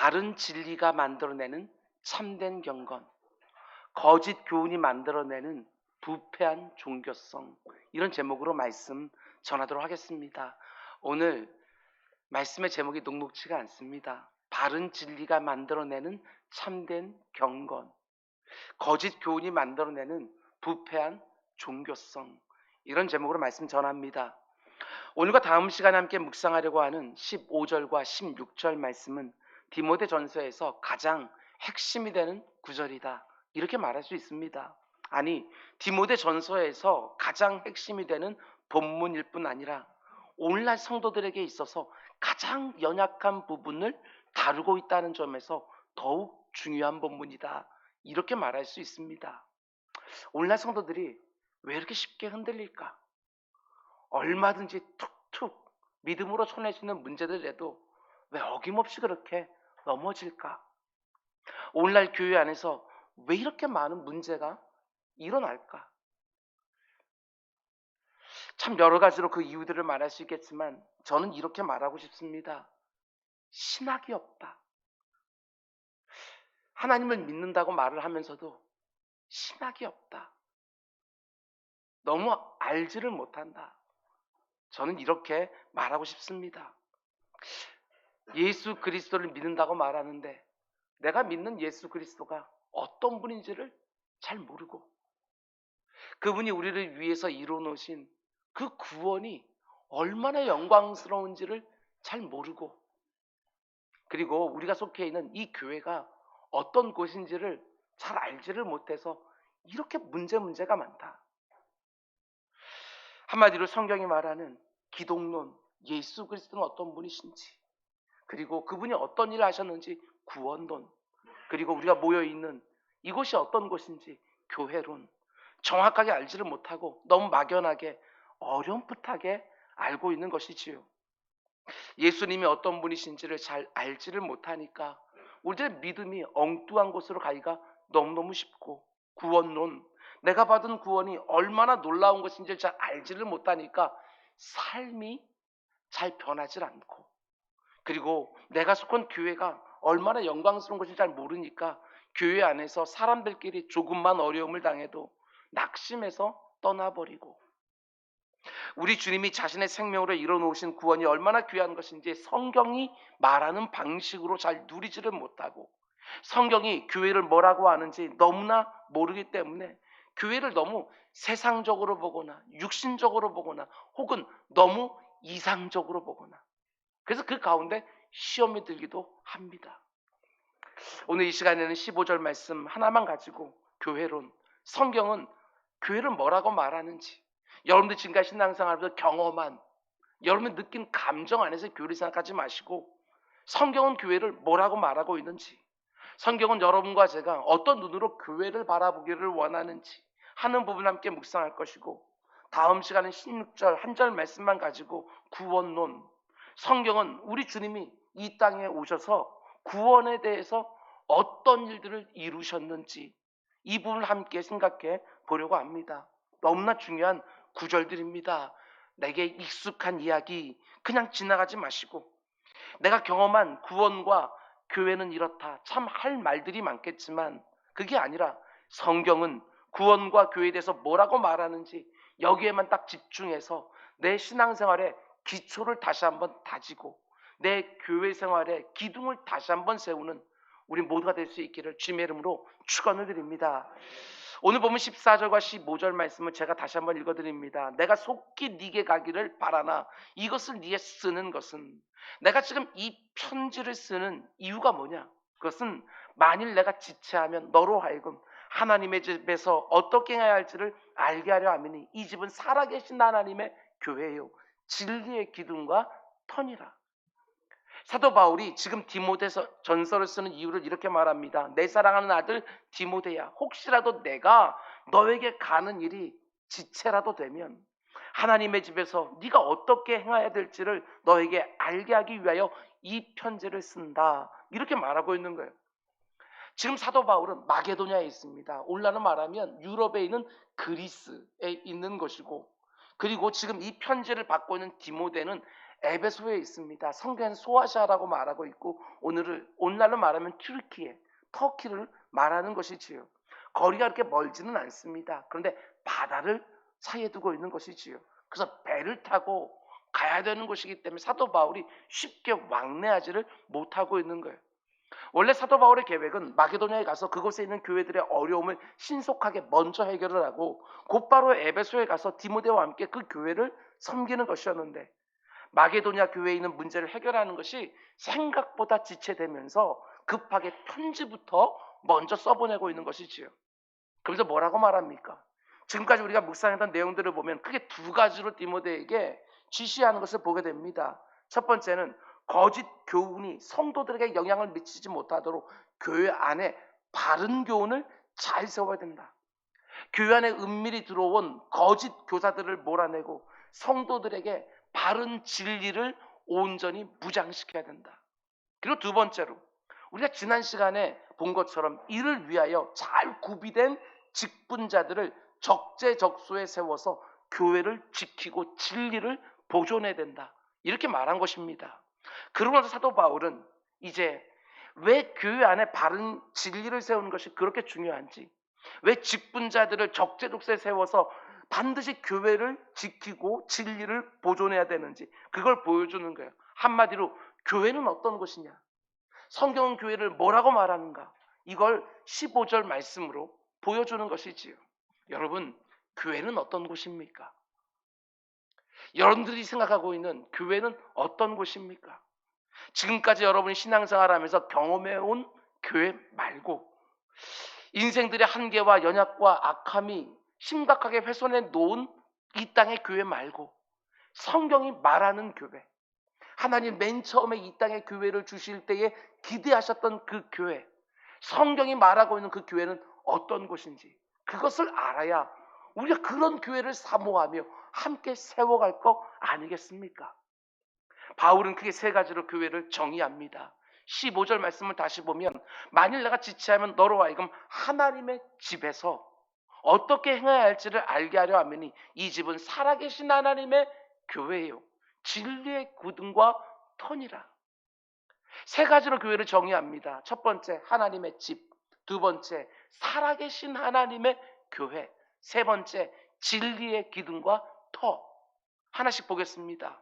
바른 진리가 만들어내는 참된 경건, 거짓 교훈이 만들어내는 부패한 종교성, 이런 제목으로 말씀 전하도록 하겠습니다. 오늘 말씀의 제목이 녹록치가 않습니다. 바른 진리가 만들어내는 참된 경건, 거짓 교훈이 만들어내는 부패한 종교성, 이런 제목으로 말씀 전합니다. 오늘과 다음 시간에 함께 묵상하려고 하는 15절과 16절 말씀은 디모데전서에서 가장 핵심이 되는 구절이다, 이렇게 말할 수 있습니다. 아니, 디모데전서에서 가장 핵심이 되는 본문일 뿐 아니라 오늘날 성도들에게 있어서 가장 연약한 부분을 다루고 있다는 점에서 더욱 중요한 본문이다, 이렇게 말할 수 있습니다. 오늘날 성도들이 왜 이렇게 쉽게 흔들릴까? 얼마든지 툭툭 믿음으로 손해지는 문제들에도 왜 어김없이 그렇게 넘어질까? 오늘날 교회 안에서 왜 이렇게 많은 문제가 일어날까? 참 여러 가지로 그 이유들을 말할 수 있겠지만 저는 이렇게 말하고 싶습니다. 신학이 없다. 하나님을 믿는다고 말을 하면서도 신학이 없다. 너무 알지를 못한다. 저는 이렇게 말하고 싶습니다. 예수 그리스도를 믿는다고 말하는데 내가 믿는 예수 그리스도가 어떤 분인지를 잘 모르고, 그분이 우리를 위해서 이루어놓으신 그 구원이 얼마나 영광스러운지를 잘 모르고, 그리고 우리가 속해 있는 이 교회가 어떤 곳인지를 잘 알지를 못해서 이렇게 문제가 많다. 한마디로 성경이 말하는 기독론, 예수 그리스도는 어떤 분이신지, 그리고 그분이 어떤 일을 하셨는지 구원론, 그리고 우리가 모여있는 이곳이 어떤 곳인지 교회론, 정확하게 알지를 못하고 너무 막연하게 어렴풋하게 알고 있는 것이지요. 예수님이 어떤 분이신지를 잘 알지를 못하니까 우리들의 믿음이 엉뚱한 곳으로 가기가 너무너무 쉽고, 구원론, 내가 받은 구원이 얼마나 놀라운 것인지를 잘 알지를 못하니까 삶이 잘 변하지 않고, 그리고 내가 속한 교회가 얼마나 영광스러운 것인지 잘 모르니까 교회 안에서 사람들끼리 조금만 어려움을 당해도 낙심해서 떠나버리고, 우리 주님이 자신의 생명으로 이뤄놓으신 구원이 얼마나 귀한 것인지 성경이 말하는 방식으로 잘 누리지를 못하고, 성경이 교회를 뭐라고 하는지 너무나 모르기 때문에 교회를 너무 세상적으로 보거나 육신적으로 보거나 혹은 너무 이상적으로 보거나, 그래서 그 가운데 시험이 들기도 합니다. 오늘 이 시간에는 15절 말씀 하나만 가지고 교회론, 성경은 교회를 뭐라고 말하는지, 여러분들 지금까지 신앙생활에서 경험한, 여러분 느낀 감정 안에서 교회를 생각하지 마시고 성경은 교회를 뭐라고 말하고 있는지, 성경은 여러분과 제가 어떤 눈으로 교회를 바라보기를 원하는지 하는 부분 함께 묵상할 것이고, 다음 시간은 16절 한 절 말씀만 가지고 구원론, 성경은 우리 주님이 이 땅에 오셔서 구원에 대해서 어떤 일들을 이루셨는지 이 부분을 함께 생각해 보려고 합니다. 너무나 중요한 구절들입니다. 내게 익숙한 이야기 그냥 지나가지 마시고, 내가 경험한 구원과 교회는 이렇다, 참 할 말들이 많겠지만 그게 아니라 성경은 구원과 교회에 대해서 뭐라고 말하는지 여기에만 딱 집중해서 내 신앙생활의 기초를 다시 한번 다지고 내 교회 생활의 기둥을 다시 한번 세우는 우리 모두가 될 수 있기를 주님의 이름으로 축원을 드립니다. 오늘 보면 14절과 15절 말씀을 제가 다시 한번 읽어드립니다. 내가 속히 네게 가기를 바라나 이것을 네게 쓰는 것은, 내가 지금 이 편지를 쓰는 이유가 뭐냐? 그것은 만일 내가 지체하면 너로 하여금 하나님의 집에서 어떻게 해야 할지를 알게 하려 함이니 이 집은 살아계신 하나님의 교회요 진리의 기둥과 터니라. 사도 바울이 지금 디모데서 전서를 쓰는 이유를 이렇게 말합니다. 내 사랑하는 아들 디모데야, 혹시라도 내가 너에게 가는 일이 지체라도 되면 하나님의 집에서 네가 어떻게 행해야 될지를 너에게 알게 하기 위하여 이 편지를 쓴다, 이렇게 말하고 있는 거예요. 지금 사도 바울은 마게도냐에 있습니다. 오늘날로 말하면 유럽에 있는 그리스에 있는 것이고, 그리고 지금 이 편지를 받고 있는 디모데는 에베소에 있습니다. 성경에는 소아시아라고 말하고 있고 오늘날로 말하면 튀르키예, 터키를 말하는 것이지요. 거리가 그렇게 멀지는 않습니다. 그런데 바다를 사이에 두고 있는 것이지요. 그래서 배를 타고 가야 되는 곳이기 때문에 사도 바울이 쉽게 왕래하지를 못하고 있는 거예요. 원래 사도 바울의 계획은 마게도냐에 가서 그곳에 있는 교회들의 어려움을 신속하게 먼저 해결을 하고 곧바로 에베소에 가서 디모데와 함께 그 교회를 섬기는 것이었는데, 마게도냐 교회에 있는 문제를 해결하는 것이 생각보다 지체되면서 급하게 편지부터 먼저 써보내고 있는 것이지요. 그래서 뭐라고 말합니까? 지금까지 우리가 묵상했던 내용들을 보면 크게 두 가지로 디모데에게 지시하는 것을 보게 됩니다. 첫 번째는 거짓 교훈이 성도들에게 영향을 미치지 못하도록 교회 안에 바른 교훈을 잘 세워야 된다. 교회 안에 은밀히 들어온 거짓 교사들을 몰아내고 성도들에게 바른 진리를 온전히 무장시켜야 된다. 그리고 두 번째로, 우리가 지난 시간에 본 것처럼 이를 위하여 잘 구비된 직분자들을 적재적소에 세워서 교회를 지키고 진리를 보존해야 된다. 이렇게 말한 것입니다. 그러면서 사도 바울은 이제 왜 교회 안에 바른 진리를 세우는 것이 그렇게 중요한지, 왜 직분자들을 적재적소에 세워서 반드시 교회를 지키고 진리를 보존해야 되는지 그걸 보여주는 거예요. 한마디로 교회는 어떤 것이냐, 성경은 교회를 뭐라고 말하는가, 이걸 15절 말씀으로 보여주는 것이지요. 여러분, 교회는 어떤 곳입니까? 여러분들이 생각하고 있는 교회는 어떤 곳입니까? 지금까지 여러분이 신앙생활하면서 경험해온 교회 말고, 인생들의 한계와 연약과 악함이 심각하게 훼손해 놓은 이 땅의 교회 말고, 성경이 말하는 교회, 하나님 맨 처음에 이 땅에 교회를 주실 때에 기대하셨던 그 교회, 성경이 말하고 있는 그 교회는 어떤 곳인지 그것을 알아야 우리가 그런 교회를 사모하며 함께 세워갈 거 아니겠습니까? 바울은 크게 세 가지로 교회를 정의합니다. 15절 말씀을 다시 보면, 만일 내가 지체하면 너로 하여금 하나님의 집에서 어떻게 행해야 할지를 알게 하려 하매니 이 집은 살아계신 하나님의 교회예요, 진리의 구등과 터니라. 세 가지로 교회를 정의합니다. 첫 번째, 하나님의 집. 두 번째, 살아계신 하나님의 교회. 세 번째, 진리의 기둥과 터. 하나씩 보겠습니다.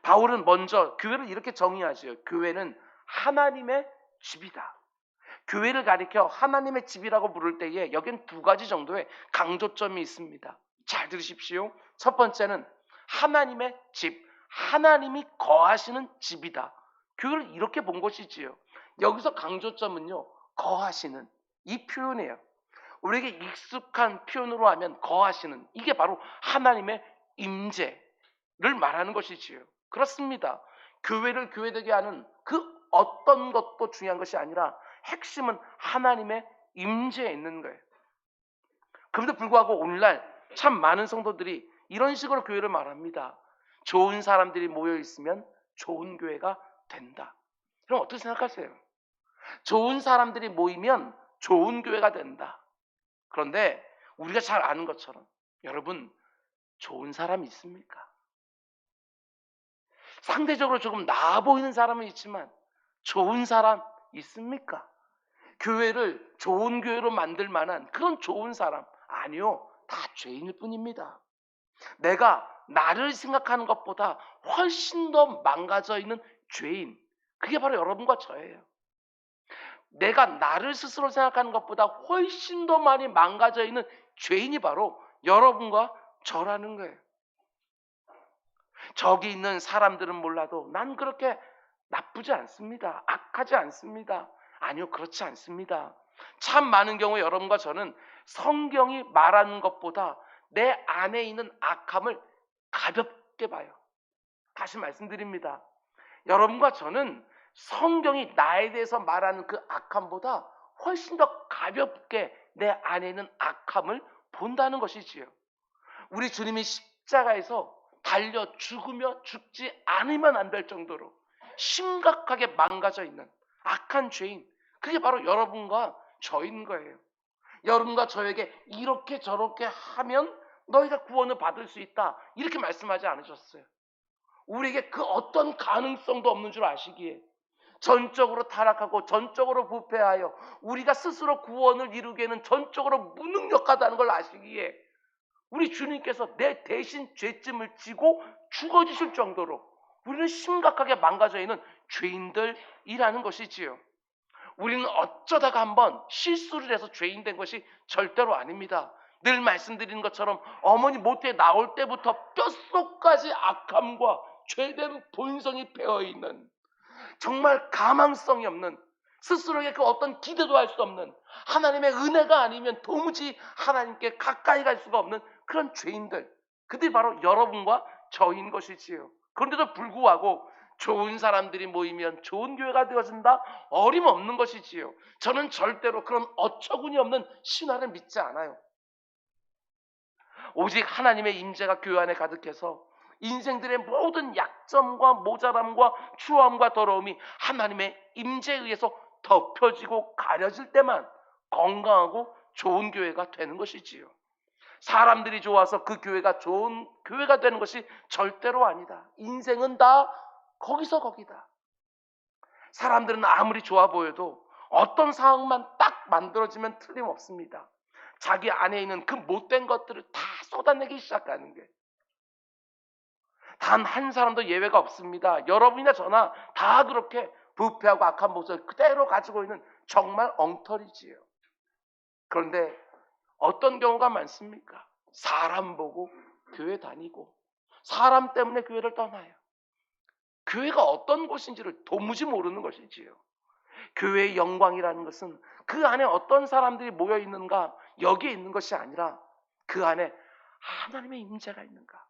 바울은 먼저 교회를 이렇게 정의하죠. 교회는 하나님의 집이다. 교회를 가리켜 하나님의 집이라고 부를 때에 여긴 두 가지 정도의 강조점이 있습니다. 잘 들으십시오. 첫 번째는 하나님의 집, 하나님이 거하시는 집이다. 교회를 이렇게 본 것이지요. 여기서 강조점은요, 거하시는 이 표현이에요. 우리에게 익숙한 표현으로 하면 거하시는, 이게 바로 하나님의 임재를 말하는 것이지요. 그렇습니다. 교회를 교회되게 하는 그 어떤 것도 중요한 것이 아니라 핵심은 하나님의 임재에 있는 거예요. 그런데 불구하고 오늘날 참 많은 성도들이 이런 식으로 교회를 말합니다. 좋은 사람들이 모여 있으면 좋은 교회가 된다. 그럼 어떻게 생각하세요? 좋은 사람들이 모이면 좋은 교회가 된다. 그런데 우리가 잘 아는 것처럼 여러분, 좋은 사람이 있습니까? 상대적으로 조금 나아 보이는 사람은 있지만 좋은 사람 있습니까? 교회를 좋은 교회로 만들 만한 그런 좋은 사람, 아니요, 다 죄인일 뿐입니다. 내가 나를 생각하는 것보다 훨씬 더 망가져 있는 죄인, 그게 바로 여러분과 저예요. 내가 나를 스스로 생각하는 것보다 훨씬 더 많이 망가져 있는 죄인이 바로 여러분과 저라는 거예요. 저기 있는 사람들은 몰라도 난 그렇게 나쁘지 않습니다. 악하지 않습니다. 아니요, 그렇지 않습니다. 참 많은 경우 여러분과 저는 성경이 말하는 것보다 내 안에 있는 악함을 가볍게 봐요. 다시 말씀드립니다. 여러분과 저는 성경이 나에 대해서 말하는 그 악함보다 훨씬 더 가볍게 내 안에 있는 악함을 본다는 것이지요. 우리 주님이 십자가에서 달려 죽으며 죽지 않으면 안 될 정도로 심각하게 망가져 있는 악한 죄인, 그게 바로 여러분과 저인 거예요. 여러분과 저에게 이렇게 저렇게 하면 너희가 구원을 받을 수 있다, 이렇게 말씀하지 않으셨어요. 우리에게 그 어떤 가능성도 없는 줄 아시기에 전적으로 타락하고 전적으로 부패하여 우리가 스스로 구원을 이루기에는 전적으로 무능력하다는 걸 아시기에 우리 주님께서 내 대신 죄짐을 지고 죽어주실 정도로 우리는 심각하게 망가져 있는 죄인들이라는 것이지요. 우리는 어쩌다가 한번 실수를 해서 죄인 된 것이 절대로 아닙니다. 늘 말씀드리는 것처럼 어머니 모태에 나올 때부터 뼛속까지 악함과 죄된 본성이 배어있는, 정말 가망성이 없는, 스스로에게 그 어떤 기대도 할 수 없는, 하나님의 은혜가 아니면 도무지 하나님께 가까이 갈 수가 없는 그런 죄인들, 그들이 바로 여러분과 저인 것이지요. 그런데도 불구하고 좋은 사람들이 모이면 좋은 교회가 되어진다? 어림없는 것이지요. 저는 절대로 그런 어처구니 없는 신화를 믿지 않아요. 오직 하나님의 임재가 교회 안에 가득해서 인생들의 모든 약점과 모자람과 추함과 더러움이 하나님의 임재에 의해서 덮여지고 가려질 때만 건강하고 좋은 교회가 되는 것이지요. 사람들이 좋아서 그 교회가 좋은 교회가 되는 것이 절대로 아니다. 인생은 다 거기서 거기다. 사람들은 아무리 좋아 보여도 어떤 상황만 딱 만들어지면 틀림없습니다. 자기 안에 있는 그 못된 것들을 다 쏟아내기 시작하는 게, 단 한 사람도 예외가 없습니다. 여러분이나 저나 다 그렇게 부패하고 악한 모습을 그대로 가지고 있는 정말 엉터리지요. 그런데 어떤 경우가 많습니까? 사람 보고 교회 다니고 사람 때문에 교회를 떠나요. 교회가 어떤 곳인지를 도무지 모르는 것이지요. 교회의 영광이라는 것은 그 안에 어떤 사람들이 모여 있는가, 여기에 있는 것이 아니라 그 안에 하나님의 임재가 있는가,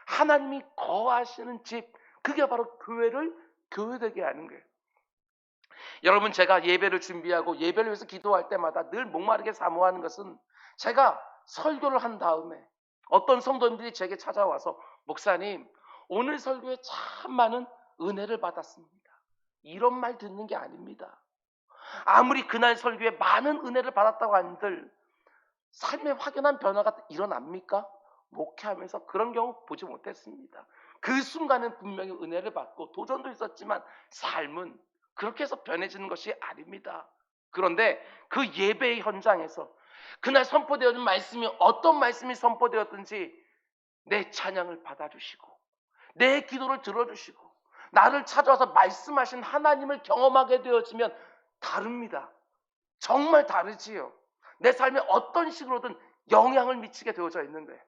하나님이 거하시는 집, 그게 바로 교회를 교회되게 하는 거예요. 여러분, 제가 예배를 준비하고 예배를 위해서 기도할 때마다 늘 목마르게 사모하는 것은, 제가 설교를 한 다음에 어떤 성도님들이 제게 찾아와서 목사님, 오늘 설교에 참 많은 은혜를 받았습니다, 이런 말 듣는 게 아닙니다. 아무리 그날 설교에 많은 은혜를 받았다고 한들 삶에 확연한 변화가 일어납니까? 목회하면서 그런 경우 보지 못했습니다. 그 순간은 분명히 은혜를 받고 도전도 있었지만 삶은 그렇게 해서 변해지는 것이 아닙니다. 그런데 그 예배의 현장에서 그날 선포되어진 말씀이 어떤 말씀이 선포되었든지 내 찬양을 받아주시고 내 기도를 들어주시고 나를 찾아와서 말씀하신 하나님을 경험하게 되어지면 다릅니다. 정말 다르지요. 내 삶에 어떤 식으로든 영향을 미치게 되어져 있는 거예요.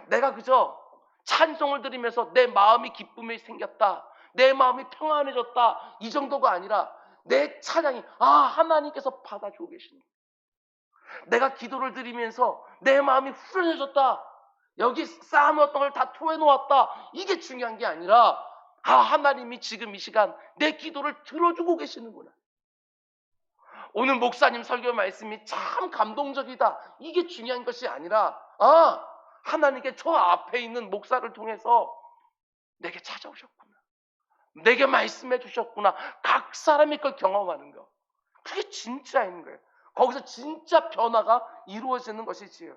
내가 그저 찬송을 드리면서 내 마음이 기쁨이 생겼다, 내 마음이 평안해졌다, 이 정도가 아니라 내 찬양이 하나님께서 받아주고 계십니다. 내가 기도를 드리면서 내 마음이 후련해졌다, 여기 쌓아놓았던 걸 다 토해놓았다, 이게 중요한 게 아니라 하나님이 지금 이 시간 내 기도를 들어주고 계시는구나, 오늘 목사님 설교 말씀이 참 감동적이다, 이게 중요한 것이 아니라 하나님께 저 앞에 있는 목사를 통해서 내게 찾아오셨구나, 내게 말씀해 주셨구나, 각 사람이 그걸 경험하는 거, 그게 진짜인 거예요. 거기서 진짜 변화가 이루어지는 것이지요.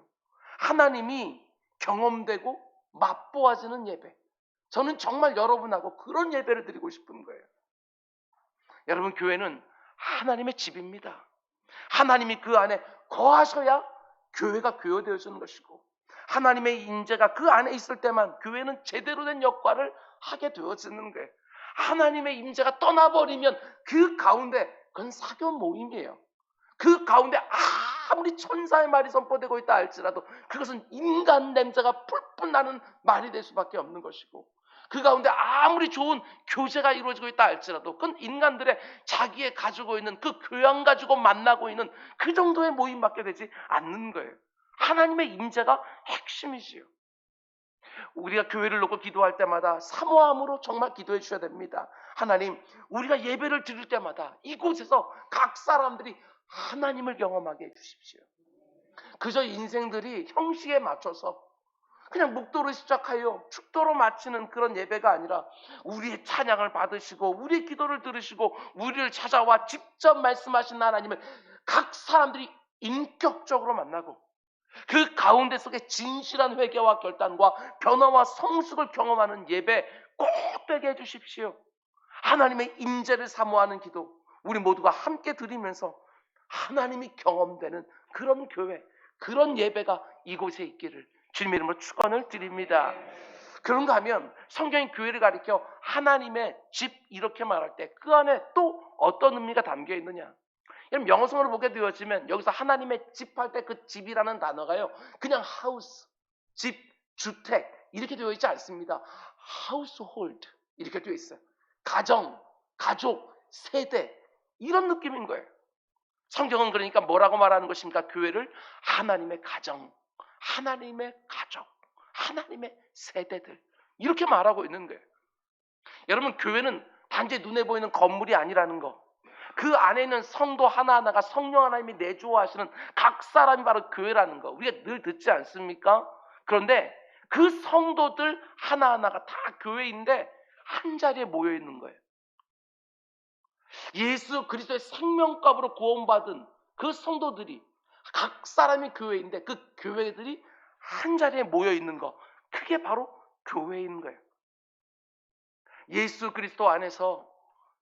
하나님이 경험되고 맛보아지는 예배, 저는 정말 여러분하고 그런 예배를 드리고 싶은 거예요. 여러분, 교회는 하나님의 집입니다. 하나님이 그 안에 거하셔야 교회가 교회되어지는 것이고, 하나님의 임재가 그 안에 있을 때만 교회는 제대로 된 역할을 하게 되어지는 거예요. 하나님의 임재가 떠나버리면 그 가운데, 그건 사교 모임이에요. 그 가운데 아무리 천사의 말이 선포되고 있다 할지라도 그것은 인간 냄새가 풀풀 나는 말이 될 수밖에 없는 것이고, 그 가운데 아무리 좋은 교제가 이루어지고 있다 할지라도 그건 인간들의 자기의 가지고 있는 그 교양 가지고 만나고 있는 그 정도의 모임밖에 되지 않는 거예요. 하나님의 임재가 핵심이지요. 우리가 교회를 놓고 기도할 때마다 사모함으로 정말 기도해 주셔야 됩니다. 하나님, 우리가 예배를 드릴 때마다 이곳에서 각 사람들이 하나님을 경험하게 해주십시오. 그저 인생들이 형식에 맞춰서 그냥 묵도로 시작하여 축도로 마치는 그런 예배가 아니라, 우리의 찬양을 받으시고 우리의 기도를 들으시고 우리를 찾아와 직접 말씀하신 하나님을 각 사람들이 인격적으로 만나고 그 가운데 속에 진실한 회개와 결단과 변화와 성숙을 경험하는 예배, 꼭 되게 해주십시오. 하나님의 임재를 사모하는 기도 우리 모두가 함께 드리면서 하나님이 경험되는 그런 교회, 그런 예배가 이곳에 있기를 주님의 이름으로 축원을 드립니다. 그런가 하면 성경이 교회를 가리켜 하나님의 집 이렇게 말할 때 그 안에 또 어떤 의미가 담겨 있느냐? 여러분 영어성으로 보게 되어지면 여기서 하나님의 집 할 때 그 집이라는 단어가요 그냥 하우스, 집, 주택 이렇게 되어 있지 않습니다. household 이렇게 되어 있어요. 가정, 가족, 세대 이런 느낌인 거예요. 성경은 그러니까 뭐라고 말하는 것입니까? 교회를 하나님의 가정, 하나님의 가족, 하나님의 세대들 이렇게 말하고 있는 거예요. 여러분 교회는 단지 눈에 보이는 건물이 아니라는 거, 그 안에 있는 성도 하나하나가 성령 하나님이 내주하시는 각 사람이 바로 교회라는 거 우리가 늘 듣지 않습니까? 그런데 그 성도들 하나하나가 다 교회인데 한 자리에 모여 있는 거예요. 예수 그리스도의 생명값으로 구원받은 그 성도들이 각 사람이 교회인데 그 교회들이 한 자리에 모여 있는 거 그게 바로 교회인 거예요. 예수 그리스도 안에서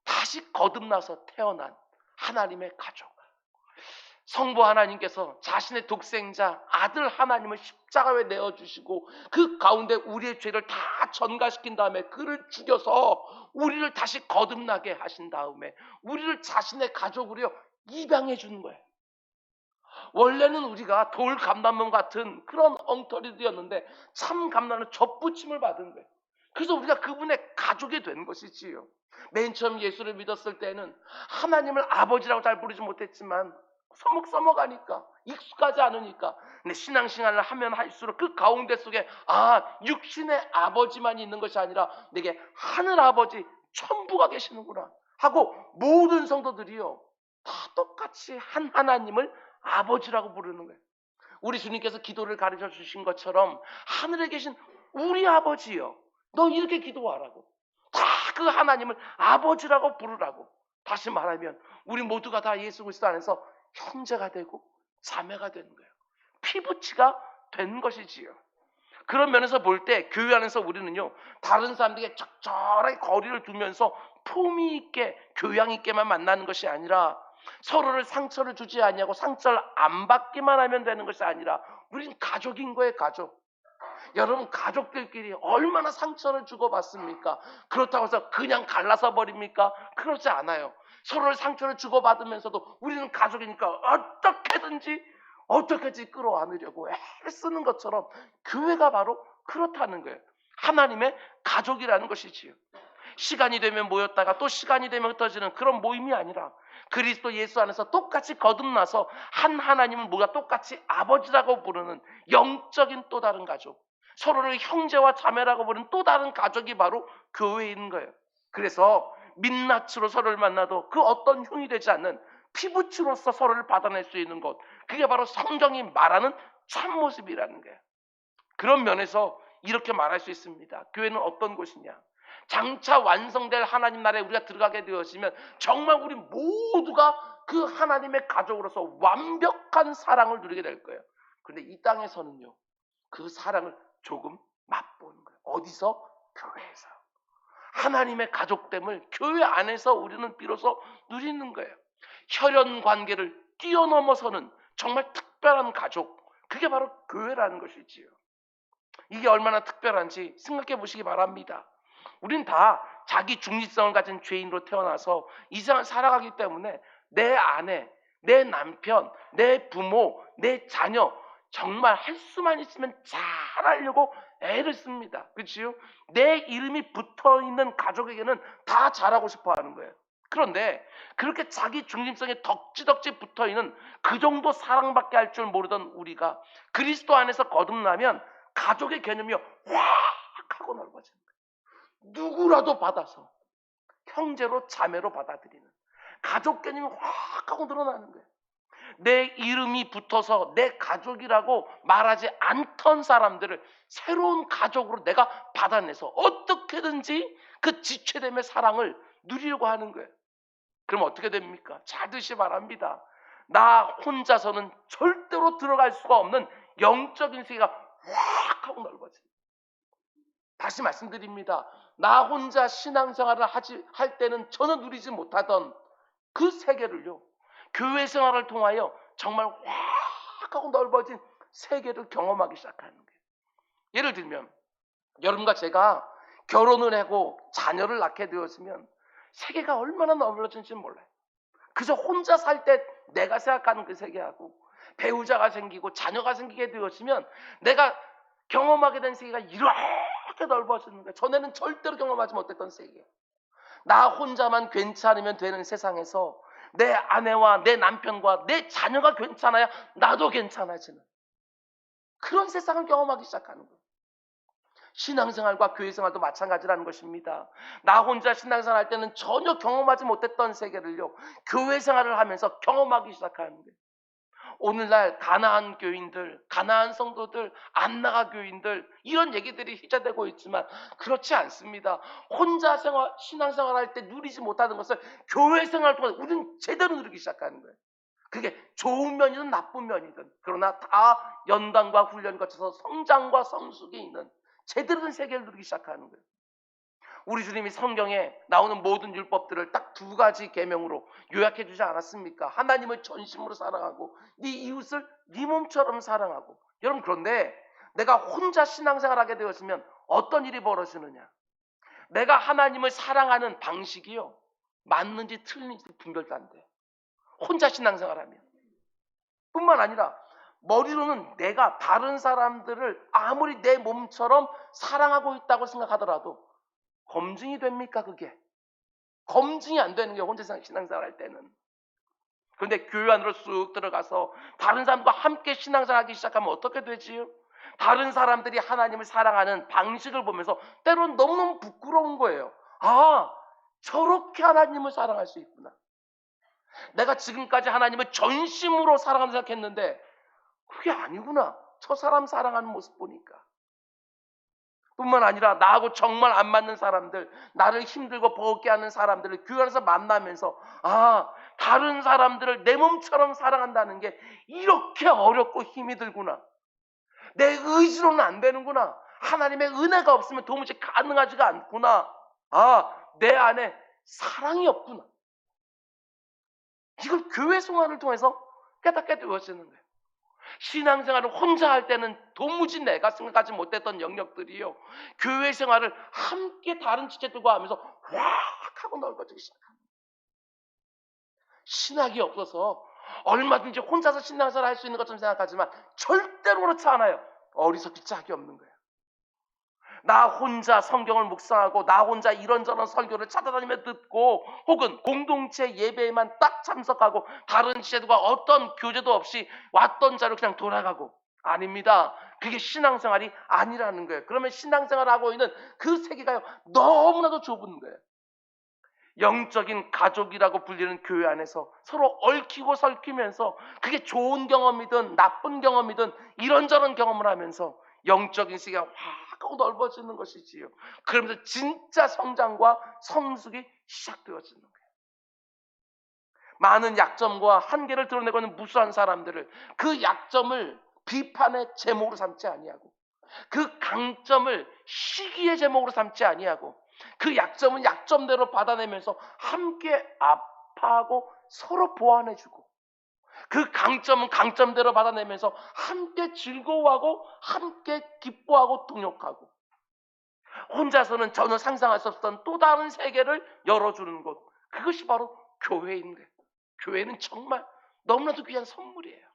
다시 거듭나서 태어난 하나님의 가족. 성부 하나님께서 자신의 독생자 아들 하나님을 십자가에 내어주시고 그 가운데 우리의 죄를 다 전가시킨 다음에 그를 죽여서 우리를 다시 거듭나게 하신 다음에 우리를 자신의 가족으로 입양해 주는 거예요. 원래는 우리가 돌 감람몬 같은 그런 엉터리들이었는데 참 감람은 접붙임을 받은 거예요. 그래서 우리가 그분의 가족이 된 것이지요. 맨 처음 예수를 믿었을 때는 하나님을 아버지라고 잘 부르지 못했지만 서먹서먹하니까 익숙하지 않으니까 근데 신앙생활을 하면 할수록 그 가운데 속에 육신의 아버지만 있는 것이 아니라 내게 하늘 아버지 천부가 계시는구나 하고 모든 성도들이요 다 똑같이 한 하나님을 아버지라고 부르는 거예요. 우리 주님께서 기도를 가르쳐 주신 것처럼 하늘에 계신 우리 아버지요 너 이렇게 기도하라고 다 그 하나님을 아버지라고 부르라고. 다시 말하면 우리 모두가 다 예수 그리스도 안에서 형제가 되고 자매가 되는 거예요. 피부치가 된 것이지요. 그런 면에서 볼 때 교회 안에서 우리는요 다른 사람들에게 적절하게 거리를 두면서 품위 있게 교양 있게만 만나는 것이 아니라 서로를 상처를 주지 아니하고 상처를 안 받기만 하면 되는 것이 아니라 우린 가족인 거예요. 가족. 여러분 가족들끼리 얼마나 상처를 주고받습니까? 그렇다고 해서 그냥 갈라서 버립니까? 그렇지 않아요. 서로를 상처를 주고받으면서도 우리는 가족이니까 어떻게든지 끌어안으려고 애를 쓰는 것처럼 교회가 바로 그렇다는 거예요. 하나님의 가족이라는 것이지요. 시간이 되면 모였다가 또 시간이 되면 흩어지는 그런 모임이 아니라 그리스도 예수 안에서 똑같이 거듭나서 한 하나님을 모두 똑같이 아버지라고 부르는 영적인 또 다른 가족, 서로를 형제와 자매라고 부르는 또 다른 가족이 바로 교회인 거예요. 그래서 민낯으로 서로를 만나도 그 어떤 흉이 되지 않는 피부치로서 서로를 받아낼 수 있는 것, 그게 바로 성경이 말하는 참모습이라는 거예요. 그런 면에서 이렇게 말할 수 있습니다. 교회는 어떤 곳이냐? 장차 완성될 하나님 나라에 우리가 들어가게 되었으면 정말 우리 모두가 그 하나님의 가족으로서 완벽한 사랑을 누리게 될 거예요. 그런데 이 땅에서는요 그 사랑을 조금 맛보는 거예요. 어디서? 교회에서. 하나님의 가족됨을 교회 안에서 우리는 비로소 누리는 거예요. 혈연 관계를 뛰어넘어서는 정말 특별한 가족, 그게 바로 교회라는 것이지요. 이게 얼마나 특별한지 생각해 보시기 바랍니다. 우린 다 자기 중립성을 가진 죄인으로 태어나서 이 세상을 살아가기 때문에 내 아내, 내 남편, 내 부모, 내 자녀 정말 할 수만 있으면 잘하려고 애를 씁니다. 그렇지요? 내 이름이 붙어있는 가족에게는 다 잘하고 싶어 하는 거예요. 그런데 그렇게 자기 중심성에 덕지덕지 붙어있는 그 정도 사랑받게 할 줄 모르던 우리가 그리스도 안에서 거듭나면 가족의 개념이 확 하고 넓어지는 거예요. 누구라도 받아서 형제로 자매로 받아들이는 가족 개념이 확 하고 늘어나는 거예요. 내 이름이 붙어서 내 가족이라고 말하지 않던 사람들을 새로운 가족으로 내가 받아내서 어떻게든지 그 지체됨의 사랑을 누리려고 하는 거예요. 그럼 어떻게 됩니까? 잘 드시기 바랍니다. 나 혼자서는 절대로 들어갈 수가 없는 영적인 세계가 확 하고 넓어져요. 다시 말씀드립니다. 나 혼자 신앙생활을 할 때는 전혀 누리지 못하던 그 세계를요, 교회 생활을 통하여 정말 확 하고 넓어진 세계를 경험하기 시작하는 거예요. 예를 들면 여러분과 제가 결혼을 하고 자녀를 낳게 되었으면 세계가 얼마나 넓어진지 몰라요. 그저 혼자 살 때 내가 생각하는 그 세계하고 배우자가 생기고 자녀가 생기게 되었으면 내가 경험하게 된 세계가 이렇게 넓어지는 거예요. 전에는 절대로 경험하지 못했던 세계. 나 혼자만 괜찮으면 되는 세상에서 내 아내와 내 남편과 내 자녀가 괜찮아야 나도 괜찮아지는 그런 세상을 경험하기 시작하는 거예요. 신앙생활과 교회생활도 마찬가지라는 것입니다. 나 혼자 신앙생활 할 때는 전혀 경험하지 못했던 세계를요, 교회생활을 하면서 경험하기 시작하는 거예요. 오늘날 가나안 교인들, 가나안 성도들, 안나가 교인들 이런 얘기들이 희자되고 있지만 그렇지 않습니다. 혼자 신앙생활 할 때 누리지 못하는 것을 교회생활을 통해 우리는 제대로 누리기 시작하는 거예요. 그게 좋은 면이든 나쁜 면이든, 그러나 다 연단과 훈련을 거쳐서 성장과 성숙이 있는 제대로 된 세계를 누리기 시작하는 거예요. 우리 주님이 성경에 나오는 모든 율법들을 딱 두 가지 계명으로 요약해 주지 않았습니까? 하나님을 전심으로 사랑하고 네 이웃을 네 몸처럼 사랑하고. 여러분, 그런데 내가 혼자 신앙생활하게 되었으면 어떤 일이 벌어지느냐? 내가 하나님을 사랑하는 방식이요, 맞는지 틀린지 분별도 안 돼. 혼자 신앙생활하면. 뿐만 아니라 머리로는 내가 다른 사람들을 아무리 내 몸처럼 사랑하고 있다고 생각하더라도 검증이 됩니까? 그게 검증이 안 되는 게 혼자 신앙생활 할 때는. 그런데 교회 안으로 쑥 들어가서 다른 사람과 함께 신앙생활 하기 시작하면 어떻게 되지요? 다른 사람들이 하나님을 사랑하는 방식을 보면서 때로는 너무너무 부끄러운 거예요. 아, 저렇게 하나님을 사랑할 수 있구나. 내가 지금까지 하나님을 전심으로 사랑한다고 생각했는데 그게 아니구나. 저 사람 사랑하는 모습 보니까. 뿐만 아니라 나하고 정말 안 맞는 사람들, 나를 힘들고 버겁게 하는 사람들을 교회 안에서 만나면서 아, 다른 사람들을 내 몸처럼 사랑한다는 게 이렇게 어렵고 힘이 들구나. 내 의지로는 안 되는구나. 하나님의 은혜가 없으면 도무지 가능하지가 않구나. 아, 내 안에 사랑이 없구나. 이걸 교회 생활을 통해서 깨닫게 되어지는 거예요. 신앙생활을 혼자 할 때는 도무지 내가 생각하지 못했던 영역들이요, 교회 생활을 함께 다른 지체들과 하면서 확 하고 넓어지기 시작합니다. 신학이 없어서 얼마든지 혼자서 신앙생활을 할 수 있는 것처럼 생각하지만 절대로 그렇지 않아요. 어리석기 짝이 없는 거예요. 나 혼자 성경을 묵상하고 나 혼자 이런저런 설교를 찾아다니며 듣고 혹은 공동체 예배에만 딱 참석하고 다른 지체들과 어떤 교제도 없이 왔던 자로 그냥 돌아가고, 아닙니다. 그게 신앙생활이 아니라는 거예요. 그러면 신앙생활을 하고 있는 그 세계가 너무나도 좁은 거예요. 영적인 가족이라고 불리는 교회 안에서 서로 얽히고 설키면서 그게 좋은 경험이든 나쁜 경험이든 이런저런 경험을 하면서 영적인 세계가 확 하고 넓어지는 것이지요. 그러면서 진짜 성장과 성숙이 시작되어지는 거예요. 많은 약점과 한계를 드러내고 있는 무수한 사람들을 그 약점을 비판의 제목으로 삼지 아니하고 그 강점을 시기의 제목으로 삼지 아니하고 그 약점은 약점대로 받아내면서 함께 아파하고 서로 보완해주고 그 강점은 강점대로 받아내면서 함께 즐거워하고 함께 기뻐하고 동역하고 혼자서는 전혀 상상할 수 없었던 또 다른 세계를 열어주는 곳, 그것이 바로 교회인 거예요. 교회는 정말 너무나도 귀한 선물이에요.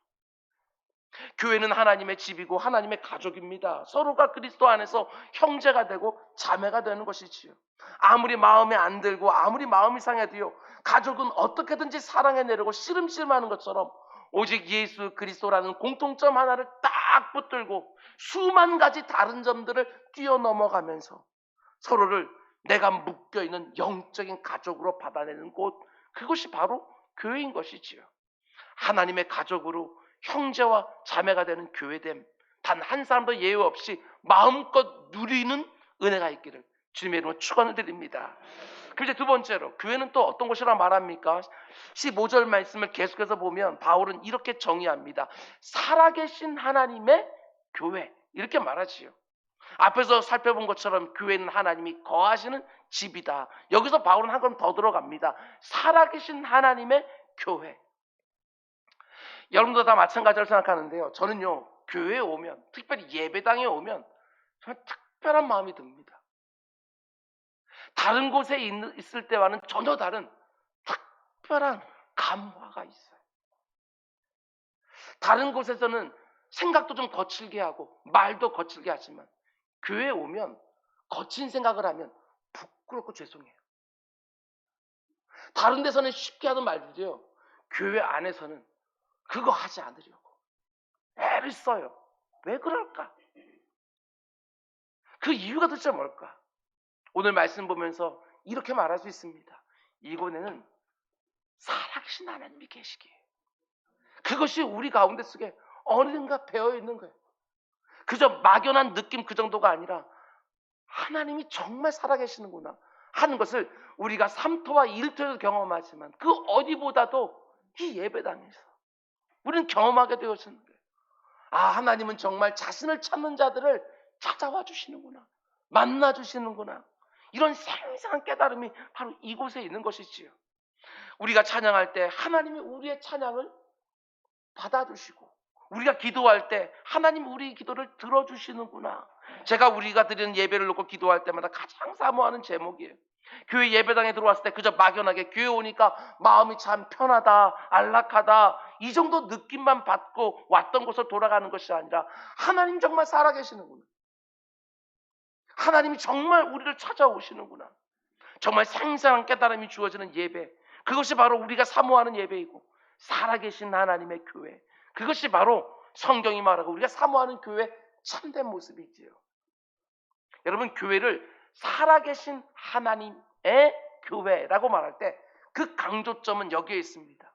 교회는 하나님의 집이고 하나님의 가족입니다. 서로가 그리스도 안에서 형제가 되고 자매가 되는 것이지요. 아무리 마음에 안 들고 아무리 마음이 상해도요, 가족은 어떻게든지 사랑해내려고 씨름씨름하는 것처럼 오직 예수 그리스도라는 공통점 하나를 딱 붙들고 수만 가지 다른 점들을 뛰어넘어가면서 서로를 내가 묶여있는 영적인 가족으로 받아내는 곳, 그것이 바로 교회인 것이지요. 하나님의 가족으로 형제와 자매가 되는 교회됨, 단 한 사람도 예외 없이 마음껏 누리는 은혜가 있기를 주님의 이름으로 축원을 드립니다. 그리고 이제 두 번째로 교회는 또 어떤 곳이라 말합니까? 15절 말씀을 계속해서 보면 바울은 이렇게 정의합니다. 살아계신 하나님의 교회, 이렇게 말하지요. 앞에서 살펴본 것처럼 교회는 하나님이 거하시는 집이다. 여기서 바울은 한 번 더 들어갑니다. 살아계신 하나님의 교회. 여러분도 다 마찬가지로 생각하는데요. 저는요, 교회에 오면, 특별히 예배당에 오면 정말 특별한 마음이 듭니다. 다른 곳에 있을 때와는 전혀 다른 특별한 감화가 있어요. 다른 곳에서는 생각도 좀 거칠게 하고 말도 거칠게 하지만 교회에 오면 거친 생각을 하면 부끄럽고 죄송해요. 다른 데서는 쉽게 하던 말들이요, 교회 안에서는 그거 하지 않으려고 애를 써요. 왜 그럴까? 그 이유가 도대체 뭘까? 오늘 말씀 보면서 이렇게 말할 수 있습니다. 이곳에는 살아계신 하나님이 계시기에 그것이 우리 가운데 속에 어디든가 배어 있는 거예요. 그저 막연한 느낌 그 정도가 아니라 하나님이 정말 살아계시는구나 하는 것을 우리가 3토와 1토에도 경험하지만 그 어디보다도 이 예배당에서 우리는 경험하게 되었는 거예요. 아, 하나님은 정말 자신을 찾는 자들을 찾아와 주시는구나, 만나 주시는구나. 이런 생생한 깨달음이 바로 이곳에 있는 것이지요. 우리가 찬양할 때 하나님이 우리의 찬양을 받아주시고, 우리가 기도할 때 하나님 우리 기도를 들어주시는구나. 제가 우리가 드리는 예배를 놓고 기도할 때마다 가장 사모하는 제목이에요. 교회 예배당에 들어왔을 때 그저 막연하게 교회 오니까 마음이 참 편하다, 안락하다, 이 정도 느낌만 받고 왔던 곳으로 돌아가는 것이 아니라 하나님 정말 살아계시는구나, 하나님이 정말 우리를 찾아오시는구나, 정말 생생한 깨달음이 주어지는 예배, 그것이 바로 우리가 사모하는 예배이고 살아계신 하나님의 교회, 그것이 바로 성경이 말하고 우리가 사모하는 교회의 참된 모습이지요. 여러분, 교회를 살아계신 하나님의 교회라고 말할 때 그 강조점은 여기에 있습니다.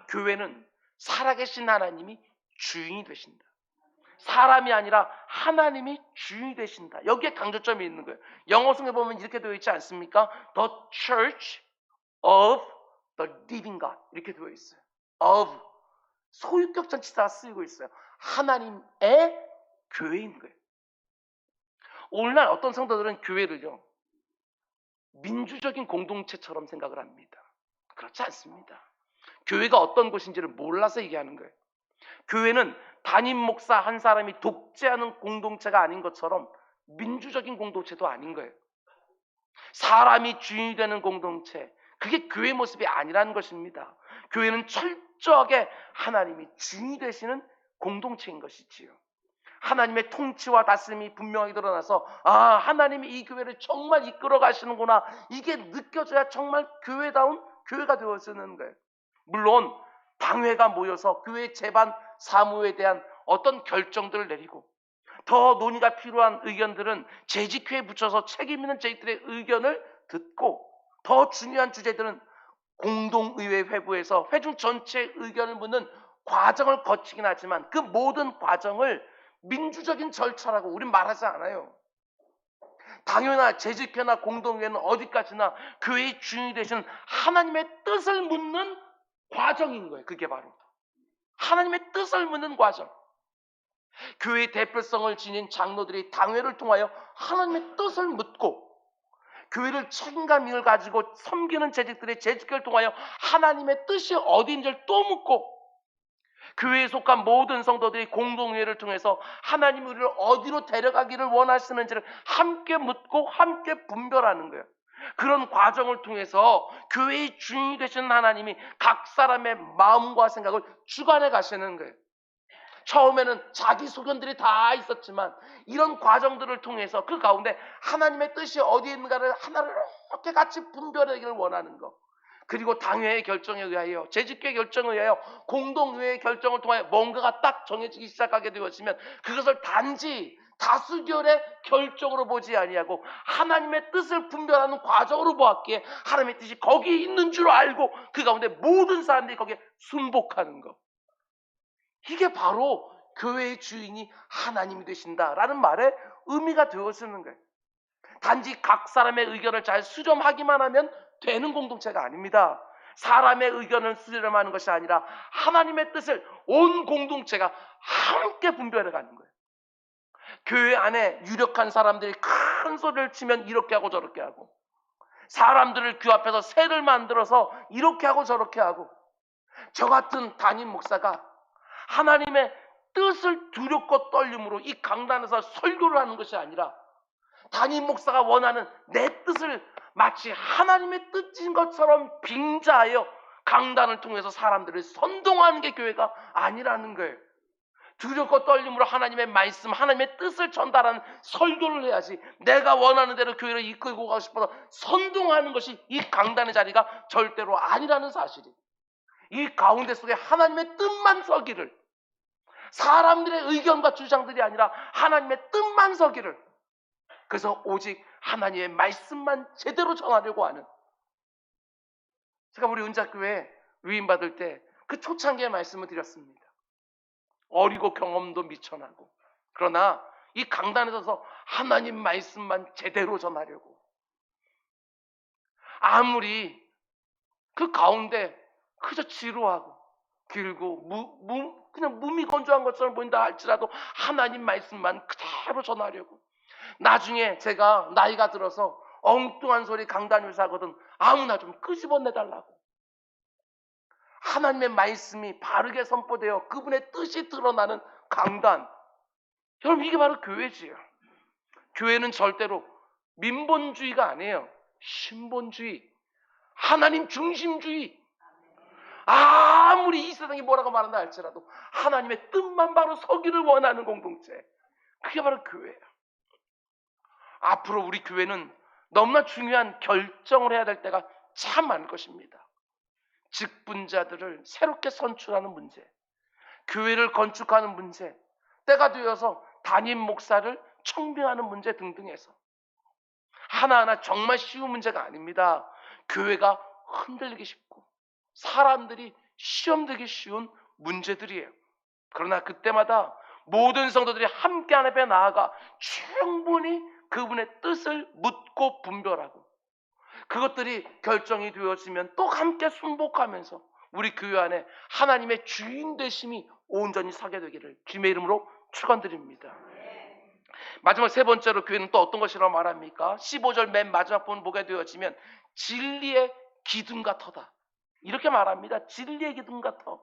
교회는 살아계신 하나님이 주인이 되신다. 사람이 아니라 하나님이 주인이 되신다. 여기에 강조점이 있는 거예요. 영어 성경에 보면 이렇게 되어 있지 않습니까? The Church of the Living God 이렇게 되어 있어요. of 소유격 전치사가 쓰이고 있어요. 하나님의 교회인 거예요. 오늘날 어떤 성도들은 교회를요, 민주적인 공동체처럼 생각을 합니다. 그렇지 않습니다. 교회가 어떤 곳인지를 몰라서 얘기하는 거예요. 교회는 담임 목사 한 사람이 독재하는 공동체가 아닌 것처럼 민주적인 공동체도 아닌 거예요. 사람이 주인이 되는 공동체, 그게 교회 모습이 아니라는 것입니다. 교회는 철저하게 하나님이 주인이 되시는 공동체인 것이지요. 하나님의 통치와 다스림이 분명히 드러나서 아, 하나님이 이 교회를 정말 이끌어 가시는구나, 이게 느껴져야 정말 교회다운 교회가 되어지는 거예요. 물론 당회가 모여서 교회 제반 사무에 대한 어떤 결정들을 내리고 더 논의가 필요한 의견들은 재직회에 붙여서 책임 있는 재직들의 의견을 듣고, 더 중요한 주제들은 공동의회 회부에서 회중 전체의 의견을 묻는 과정을 거치긴 하지만 그 모든 과정을 민주적인 절차라고 우린 말하지 않아요. 당회나 재직회나 공동회는 어디까지나 교회의 주인이 되시는 하나님의 뜻을 묻는 과정인 거예요. 그게 바로 하나님의 뜻을 묻는 과정. 교회의 대표성을 지닌 장로들이 당회를 통하여 하나님의 뜻을 묻고, 교회를 책임감 있게 가지고 섬기는 재직들의 재직회를 통하여 하나님의 뜻이 어디인지를 또 묻고, 교회에 속한 모든 성도들이 공동회를 통해서 하나님이 우리를 어디로 데려가기를 원하시는지를 함께 묻고 함께 분별하는 거예요. 그런 과정을 통해서 교회의 주인이 되시는 하나님이 각 사람의 마음과 생각을 주관해 가시는 거예요. 처음에는 자기 소견들이 다 있었지만 이런 과정들을 통해서 그 가운데 하나님의 뜻이 어디에 있는가를 하나를 이렇게 같이 분별하기를 원하는 것, 그리고 당회의 결정에 의하여, 재직회 결정에 의하여, 공동회의 결정을 통하여 뭔가가 딱 정해지기 시작하게 되었으면 그것을 단지 다수결의 결정으로 보지 아니하고 하나님의 뜻을 분별하는 과정으로 보았기에 하나님의 뜻이 거기에 있는 줄 알고 그 가운데 모든 사람들이 거기에 순복하는 것, 이게 바로 교회의 주인이 하나님이 되신다라는 말의 의미가 되어지는 거예요. 단지 각 사람의 의견을 잘 수렴하기만 하면 되는 공동체가 아닙니다. 사람의 의견을 수렴하는 것이 아니라 하나님의 뜻을 온 공동체가 함께 분별해 가는 거예요. 교회 안에 유력한 사람들이 큰 소리를 치면 이렇게 하고 저렇게 하고, 사람들을 그 앞에서 새를 만들어서 이렇게 하고 저렇게 하고, 저 같은 담임 목사가 하나님의 뜻을 두렵고 떨림으로 이 강단에서 설교를 하는 것이 아니라 담임 목사가 원하는 내 뜻을 마치 하나님의 뜻인 것처럼 빙자하여 강단을 통해서 사람들을 선동하는 게 교회가 아니라는 거예요. 두렵고 떨림으로 하나님의 말씀, 하나님의 뜻을 전달하는 설교를 해야지, 내가 원하는 대로 교회를 이끌고 가고 싶어서 선동하는 것이 이 강단의 자리가 절대로 아니라는 사실이, 이 가운데 속에 하나님의 뜻만 서기를, 사람들의 의견과 주장들이 아니라 하나님의 뜻만 서기를, 그래서 오직 하나님의 말씀만 제대로 전하려고 하는, 제가 우리 은자교회 위임받을 때 그 초창기의 말씀을 드렸습니다. 어리고 경험도 미천하고, 그러나 이 강단에 서서 하나님 말씀만 제대로 전하려고, 아무리 그 가운데 그저 지루하고 길고 그냥 무미건조한 것처럼 보인다 할지라도 하나님 말씀만 그대로 전하려고, 나중에 제가 나이가 들어서 엉뚱한 소리 강단에서 하거든 아무나 좀 끄집어내달라고, 하나님의 말씀이 바르게 선포되어 그분의 뜻이 드러나는 강단. 여러분, 이게 바로 교회지요. 교회는 절대로 민본주의가 아니에요. 신본주의, 하나님 중심주의. 아무리 이 세상이 뭐라고 말한다 할지라도 하나님의 뜻만 바로 서기를 원하는 공동체, 그게 바로 교회예요. 앞으로 우리 교회는 너무나 중요한 결정을 해야 될 때가 참 많을 것입니다. 직분자들을 새롭게 선출하는 문제, 교회를 건축하는 문제, 때가 되어서 담임 목사를 청빙하는 문제 등등해서 하나하나 정말 쉬운 문제가 아닙니다. 교회가 흔들리기 쉽고 사람들이 시험 들기 쉬운 문제들이에요. 그러나 그때마다 모든 성도들이 함께 하나님 앞에 나아가 충분히 그분의 뜻을 묻고 분별하고, 그것들이 결정이 되어지면 또 함께 순복하면서 우리 교회 안에 하나님의 주인 되심이 온전히 서게 되기를 주님의 이름으로 축원드립니다. 마지막 세 번째로 교회는 또 어떤 것이라고 말합니까? 15절 맨 마지막 부분 보게 되어지면 진리의 기둥과 터다, 이렇게 말합니다. 진리의 기둥과 터.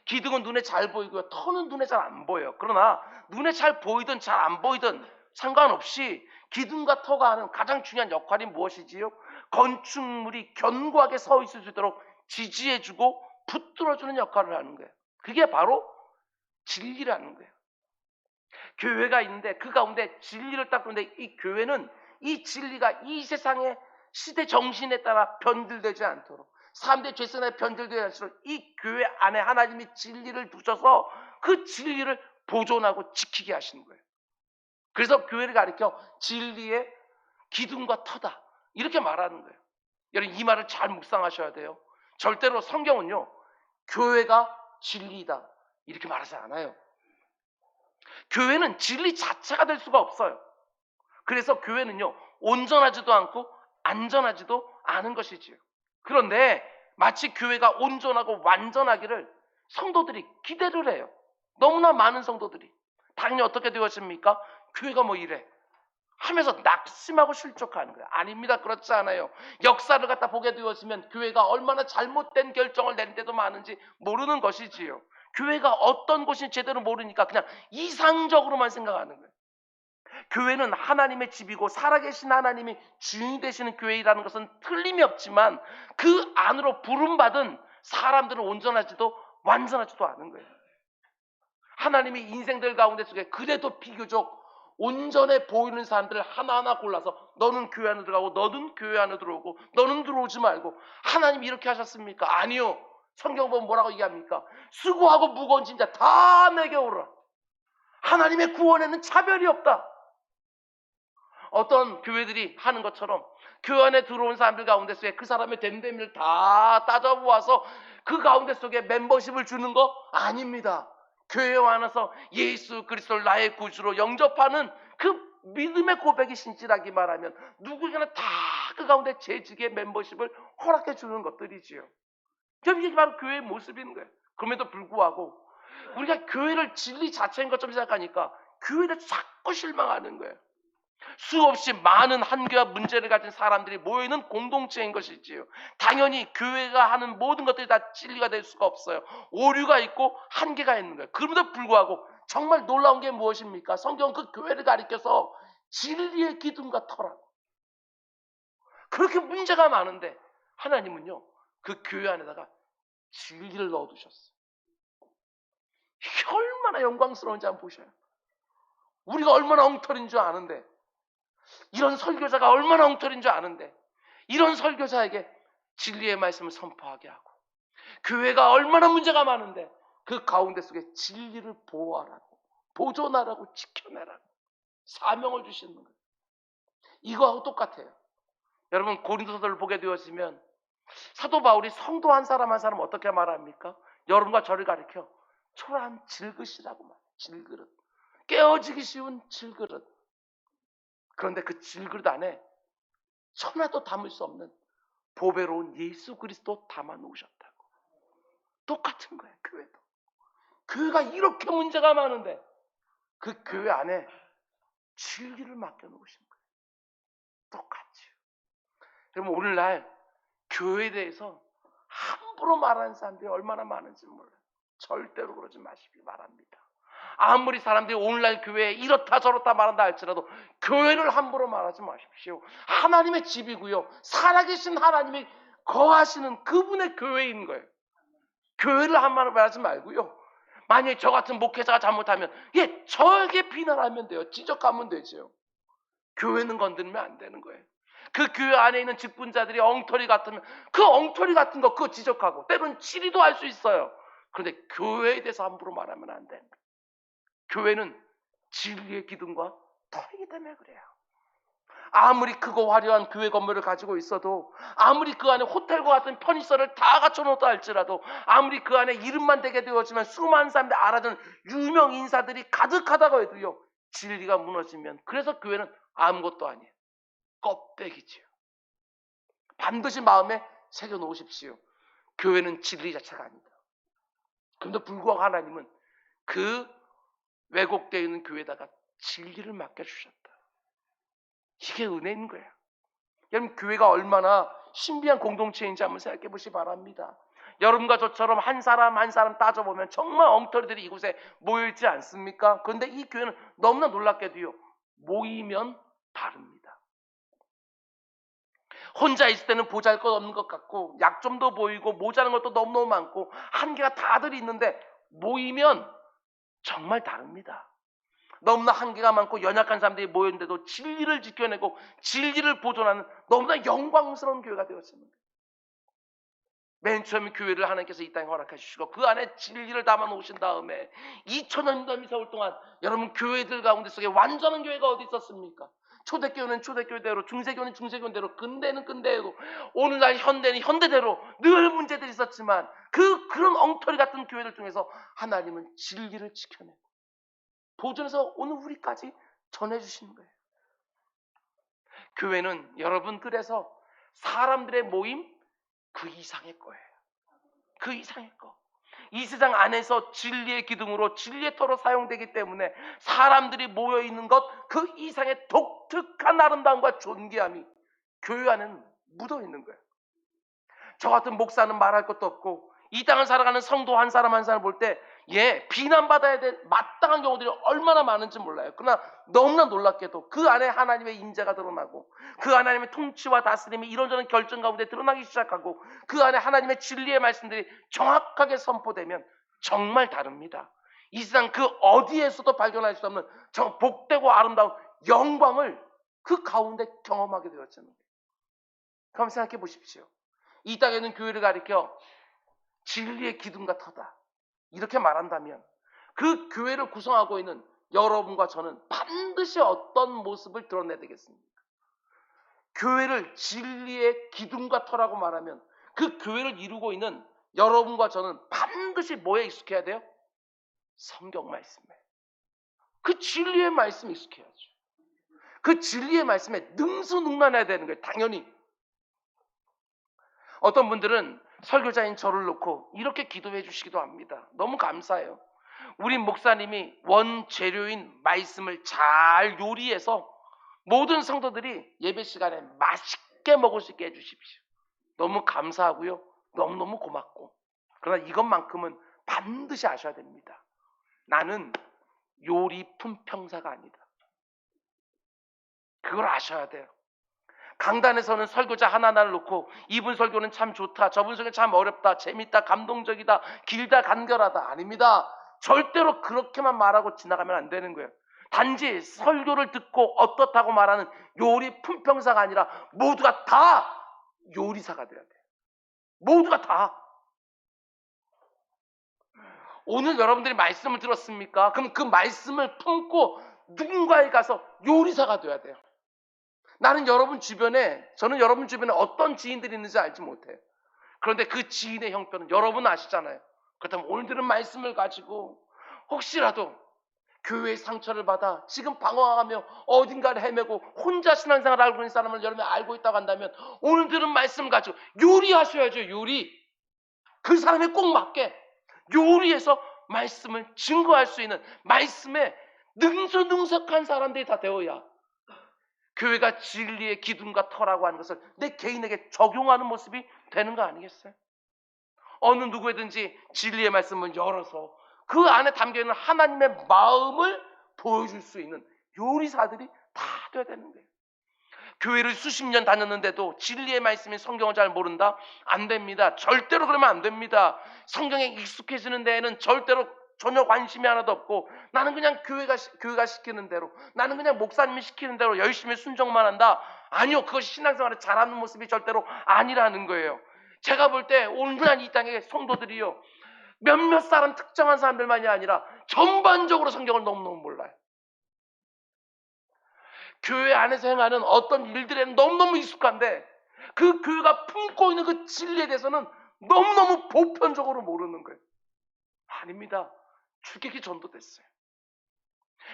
기둥은 눈에 잘 보이고요, 터는 눈에 잘 안 보여요. 그러나 눈에 잘 보이든 잘 안 보이든 상관없이 기둥과 터가 하는 가장 중요한 역할이 무엇이지요? 건축물이 견고하게 서 있을 수 있도록 지지해주고 붙들어주는 역할을 하는 거예요. 그게 바로 진리라는 거예요. 교회가 있는데 그 가운데 진리를 딱 보는데, 이 교회는 이 진리가 이 세상의 시대 정신에 따라 변질되지 않도록, 사람들의 죄성에 변질되지 않도록 이 교회 안에 하나님이 진리를 두셔서 그 진리를 보존하고 지키게 하시는 거예요. 그래서 교회를 가리켜 진리의 기둥과 터다, 이렇게 말하는 거예요. 여러분, 이 말을 잘 묵상하셔야 돼요. 절대로 성경은요 교회가 진리다 이렇게 말하지 않아요. 교회는 진리 자체가 될 수가 없어요. 그래서 교회는요 온전하지도 않고 안전하지도 않은 것이지요. 그런데 마치 교회가 온전하고 완전하기를 성도들이 기대를 해요. 너무나 많은 성도들이. 당연히 어떻게 되었습니까? 교회가 뭐 이래 하면서 낙심하고 실족하는 거예요. 아닙니다. 그렇지 않아요. 역사를 갖다 보게 되었으면 교회가 얼마나 잘못된 결정을 낸 데도 많은지 모르는 것이지요. 교회가 어떤 곳인지 제대로 모르니까 그냥 이상적으로만 생각하는 거예요. 교회는 하나님의 집이고 살아계신 하나님이 주인이 되시는 교회라는 것은 틀림이 없지만 그 안으로 부름받은 사람들은 온전하지도 완전하지도 않은 거예요. 하나님이 인생들 가운데 속에 그래도 비교적 온전해 보이는 사람들을 하나하나 골라서 너는 교회 안에 들어가고 너는 교회 안에 들어오고 너는 들어오지 말고, 하나님이 이렇게 하셨습니까? 아니요. 성경 보면 뭐라고 얘기합니까? 수고하고 무거운 짐 자 다 내게 오라. 하나님의 구원에는 차별이 없다. 어떤 교회들이 하는 것처럼 교회 안에 들어온 사람들 가운데 속에 그 사람의 됨됨이를 다 따져보아서 그 가운데 속에 멤버십을 주는 거 아닙니다. 교회에 와서 예수 그리스도를 나의 구주로 영접하는 그 믿음의 고백이 신실하게 말하면 누구에게나 다 그 가운데 재직의 멤버십을 허락해 주는 것들이지요. 이게 바로 교회의 모습인 거예요. 그럼에도 불구하고 우리가 교회를 진리 자체인 것처럼 생각하니까 교회에 대해서 자꾸 실망하는 거예요. 수없이 많은 한계와 문제를 가진 사람들이 모여있는 공동체인 것이지요. 당연히 교회가 하는 모든 것들이 다 진리가 될 수가 없어요. 오류가 있고 한계가 있는 거예요. 그럼에도 불구하고 정말 놀라운 게 무엇입니까? 성경은 그 교회를 가리켜서 진리의 기둥과 터라고. 그렇게 문제가 많은데 하나님은요, 그 교회 안에다가 진리를 넣어두셨어요. 이게 얼마나 영광스러운지 한번 보셔요. 우리가 얼마나 엉터리인 줄 아는데, 이런 설교자가 얼마나 엉터리인 줄 아는데, 이런 설교자에게 진리의 말씀을 선포하게 하고, 교회가 얼마나 문제가 많은데 그 가운데 속에 진리를 보호하라고, 보존하라고, 지켜내라고 사명을 주시는 거예요. 이거하고 똑같아요. 여러분, 고린도서를 보게 되었으면 사도 바울이 성도 한 사람 한 사람 어떻게 말합니까? 여러분과 저를 가리켜 초라한 질그릇이라고 말해요. 질그릇. 깨어지기 쉬운 질그릇. 그런데 그 질그릇 안에 천하도 담을 수 없는 보배로운 예수 그리스도 담아 놓으셨다고. 똑같은 거예요. 교회도. 교회가 이렇게 문제가 많은데 그 교회 안에 진리를 맡겨 놓으신 거예요. 똑같이요. 그럼 오늘날 교회에 대해서 함부로 말하는 사람들이 얼마나 많은지 몰라요. 절대로 그러지 마시길 바랍니다. 아무리 사람들이 오늘날 교회에 이렇다 저렇다 말한다 할지라도 교회를 함부로 말하지 마십시오. 하나님의 집이고요, 살아계신 하나님이 거하시는 그분의 교회인 거예요. 교회를 함부로 말하지 말고요, 만약에 저 같은 목회자가 잘못하면 저에게 비난하면 돼요. 지적하면 되죠. 교회는 건드리면 안 되는 거예요. 그 교회 안에 있는 직분자들이 엉터리 같으면 그 엉터리 같은 거 그거 지적하고 때로는 질의도 할 수 있어요. 그런데 교회에 대해서 함부로 말하면 안 돼요. 교회는 진리의 기둥과 터이기 때문에 그래요. 아무리 크고 화려한 교회 건물을 가지고 있어도, 아무리 그 안에 호텔과 같은 편의시설을 다 갖춰놓다 할지라도, 아무리 그 안에 이름만 되게 되었지만 수많은 사람들이 알아듣는 유명 인사들이 가득하다고 해도요, 진리가 무너지면 그래서 교회는 아무것도 아니에요. 껍데기지요. 반드시 마음에 새겨놓으십시오. 교회는 진리 자체가 아니다. 그런데 불구하고 하나님은 그 왜곡되어 있는 교회에다가 진리를 맡겨주셨다. 이게 은혜인 거예요. 여러분, 교회가 얼마나 신비한 공동체인지 한번 생각해 보시기 바랍니다. 여러분과 저처럼 한 사람 한 사람 따져보면 정말 엉터리들이 이곳에 모여있지 않습니까? 그런데 이 교회는 너무나 놀랍게도요, 모이면 다릅니다. 혼자 있을 때는 보잘것없는 것 같고 약점도 보이고 모자란 것도 너무너무 많고 한계가 다들 있는데 모이면 정말 다릅니다. 너무나 한계가 많고 연약한 사람들이 모였는데도 진리를 지켜내고 진리를 보존하는 너무나 영광스러운 교회가 되었습니다. 맨 처음에 교회를 하나님께서 이 땅에 허락해 주시고 그 안에 진리를 담아 놓으신 다음에 2000년 세월 동안 여러분, 교회들 가운데 속에 완전한 교회가 어디 있었습니까? 초대교회는 초대교회대로, 중세교회는 중세교회대로, 근대는 근대로, 오늘날 현대는 현대대로 늘 문제들이 있었지만 그런 엉터리 같은 교회들 중에서 하나님은 진리를 지켜내고 보존해서 오늘 우리까지 전해주시는 거예요. 교회는 여러분, 그래서 사람들의 모임 그 이상의 거예요. 그 이상의 거. 이 세상 안에서 진리의 기둥으로 진리의 터로 사용되기 때문에 사람들이 모여있는 것 그 이상의 독특한 아름다움과 존귀함이 교회 안에는 묻어있는 거예요. 저 같은 목사는 말할 것도 없고 이 땅을 살아가는 성도 한 사람 한 사람 볼 때 비난받아야 될 마땅한 경우들이 얼마나 많은지 몰라요. 그러나 너무나 놀랍게도 그 안에 하나님의 임재가 드러나고 그 하나님의 통치와 다스림이 이런저런 결정 가운데 드러나기 시작하고 그 안에 하나님의 진리의 말씀들이 정확하게 선포되면 정말 다릅니다. 이 세상 그 어디에서도 발견할 수 없는 저 복되고 아름다운 영광을 그 가운데 경험하게 되었잖아요. 그럼 생각해 보십시오. 이 땅에는 교회를 가리켜 진리의 기둥과 터다 이렇게 말한다면 그 교회를 구성하고 있는 여러분과 저는 반드시 어떤 모습을 드러내야 되겠습니까? 교회를 진리의 기둥과 터라고 말하면 그 교회를 이루고 있는 여러분과 저는 반드시 뭐에 익숙해야 돼요? 성경 말씀에. 그 진리의 말씀에 익숙해야죠. 그 진리의 말씀에 능수능란해야 되는 거예요. 당연히. 어떤 분들은 설교자인 저를 놓고 이렇게 기도해 주시기도 합니다. 너무 감사해요. 우리 목사님이 원재료인 말씀을 잘 요리해서 모든 성도들이 예배 시간에 맛있게 먹을 수 있게 해주십시오. 너무 감사하고요. 너무너무 고맙고. 그러나 이것만큼은 반드시 아셔야 됩니다. 나는 요리 품평사가 아니다. 그걸 아셔야 돼요. 강단에서는 설교자 하나를 놓고 이분 설교는 참 좋다, 저분 설교는 참 어렵다, 재밌다, 감동적이다, 길다, 간결하다. 아닙니다. 절대로 그렇게만 말하고 지나가면 안 되는 거예요. 단지 설교를 듣고 어떻다고 말하는 요리 품평사가 아니라 모두가 다 요리사가 돼야 돼요. 모두가 다. 오늘 여러분들이 말씀을 들었습니까? 그럼 그 말씀을 품고 누군가에 가서 요리사가 돼야 돼요. 저는 여러분 주변에 어떤 지인들이 있는지 알지 못해요. 그런데 그 지인의 형편은 여러분 아시잖아요. 그렇다면 오늘 들은 말씀을 가지고 혹시라도 교회의 상처를 받아 지금 방황하며 어딘가를 헤매고 혼자 신앙생활을 알고 있는 사람을 여러분이 알고 있다고 한다면 오늘 들은 말씀을 가지고 요리하셔야죠. 요리. 그 사람에 꼭 맞게 요리해서 말씀을 증거할 수 있는 말씀에 능수능석한 사람들이 다 되어야 교회가 진리의 기둥과 터라고 하는 것을 내 개인에게 적용하는 모습이 되는 거 아니겠어요? 어느 누구에든지 진리의 말씀을 열어서 그 안에 담겨있는 하나님의 마음을 보여줄 수 있는 요리사들이 다 돼야 되는 거예요. 교회를 수십 년 다녔는데도 진리의 말씀인 성경을 잘 모른다? 안 됩니다. 절대로 그러면 안 됩니다. 성경에 익숙해지는 데에는 절대로 전혀 관심이 하나도 없고 나는 그냥 교회가 시키는 대로, 나는 그냥 목사님이 시키는 대로 열심히 순종만 한다. 아니요, 그것이 신앙생활을 잘하는 모습이 절대로 아니라는 거예요. 제가 볼 때 오늘 이 땅의 성도들이요, 몇몇 사람, 특정한 사람들만이 아니라 전반적으로 성경을 너무너무 몰라요. 교회 안에서 행하는 어떤 일들에는 너무너무 익숙한데 그 교회가 품고 있는 그 진리에 대해서는 너무너무 보편적으로 모르는 거예요. 아닙니다. 주객이 전도됐어요.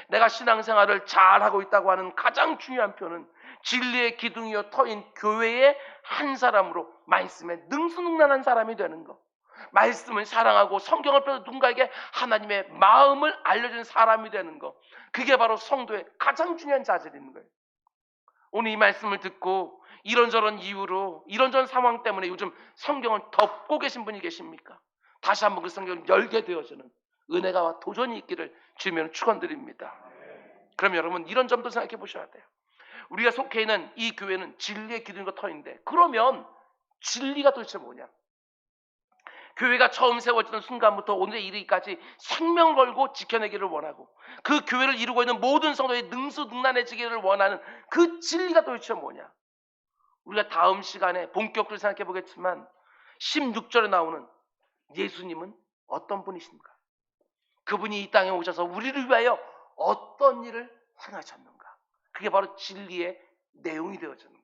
내가 신앙생활을 잘하고 있다고 하는 가장 중요한 표는 진리의 기둥이요 터인 교회의 한 사람으로 말씀에 능수능란한 사람이 되는 것, 말씀을 사랑하고 성경을 펴서 누군가에게 하나님의 마음을 알려주는 사람이 되는 것, 그게 바로 성도의 가장 중요한 자질인 거예요. 오늘 이 말씀을 듣고 이런저런 이유로 이런저런 상황 때문에 요즘 성경을 덮고 계신 분이 계십니까? 다시 한번 그 성경을 열게 되어지는 은혜가 도전이 있기를 주님으로 축원드립니다. 그럼 여러분 이런 점도 생각해 보셔야 돼요. 우리가 속해 있는 이 교회는 진리의 기둥과 터인데 그러면 진리가 도대체 뭐냐? 교회가 처음 세워지는 순간부터 오늘에 이르기까지 생명 걸고 지켜내기를 원하고 그 교회를 이루고 있는 모든 성도의 능수능란해지기를 원하는 그 진리가 도대체 뭐냐? 우리가 다음 시간에 본격적으로 생각해 보겠지만 16절에 나오는 예수님은 어떤 분이신가? 그분이 이 땅에 오셔서 우리를 위하여 어떤 일을 행하셨는가? 그게 바로 진리의 내용이 되어지는 거예요.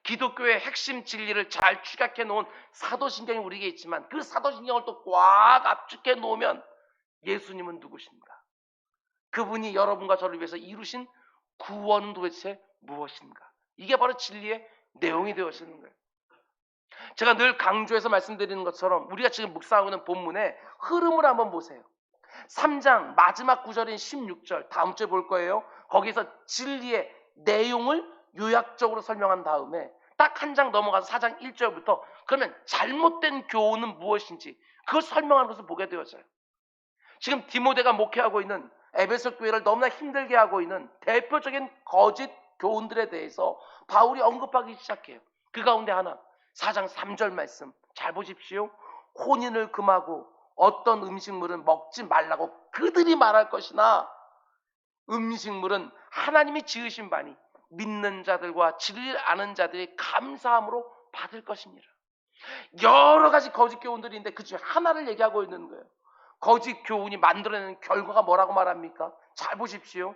기독교의 핵심 진리를 잘 축약해 놓은 사도신경이 우리에게 있지만 그 사도신경을 또 꽉 압축해 놓으면 예수님은 누구신가? 그분이 여러분과 저를 위해서 이루신 구원은 도대체 무엇인가? 이게 바로 진리의 내용이 되어지는 거예요. 제가 늘 강조해서 말씀드리는 것처럼 우리가 지금 묵상하고 있는 본문의 흐름을 한번 보세요. 3장 마지막 구절인 16절 다음 주에 볼 거예요. 거기서 진리의 내용을 요약적으로 설명한 다음에 딱 한 장 넘어가서 4장 1절부터 그러면 잘못된 교훈은 무엇인지 그걸 설명하는 것을 보게 되어져요. 지금 디모데가 목회하고 있는 에베소 교회를 너무나 힘들게 하고 있는 대표적인 거짓 교훈들에 대해서 바울이 언급하기 시작해요. 그 가운데 하나 4장 3절 말씀 잘 보십시오. 혼인을 금하고 어떤 음식물은 먹지 말라고 그들이 말할 것이나 음식물은 하나님이 지으신 바니 믿는 자들과 진리를 아는 자들이 감사함으로 받을 것입니다. 여러 가지 거짓 교훈들이 있는데 그 중에 하나를 얘기하고 있는 거예요. 거짓 교훈이 만들어내는 결과가 뭐라고 말합니까? 잘 보십시오.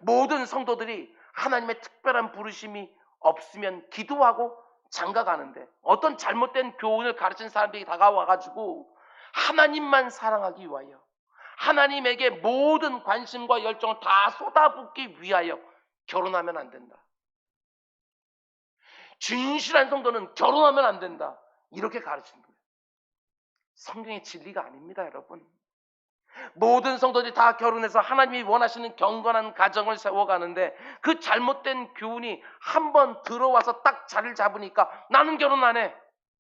모든 성도들이 하나님의 특별한 부르심이 없으면 기도하고 장가가는데 어떤 잘못된 교훈을 가르치는 사람들이 다가와가지고 하나님만 사랑하기 위하여 하나님에게 모든 관심과 열정을 다 쏟아붓기 위하여 결혼하면 안 된다. 진실한 성도는 결혼하면 안 된다. 이렇게 가르치는 거예요. 성경의 진리가 아닙니다, 여러분. 모든 성도들이 다 결혼해서 하나님이 원하시는 경건한 가정을 세워가는데 그 잘못된 교훈이 한번 들어와서 딱 자리를 잡으니까 나는 결혼 안 해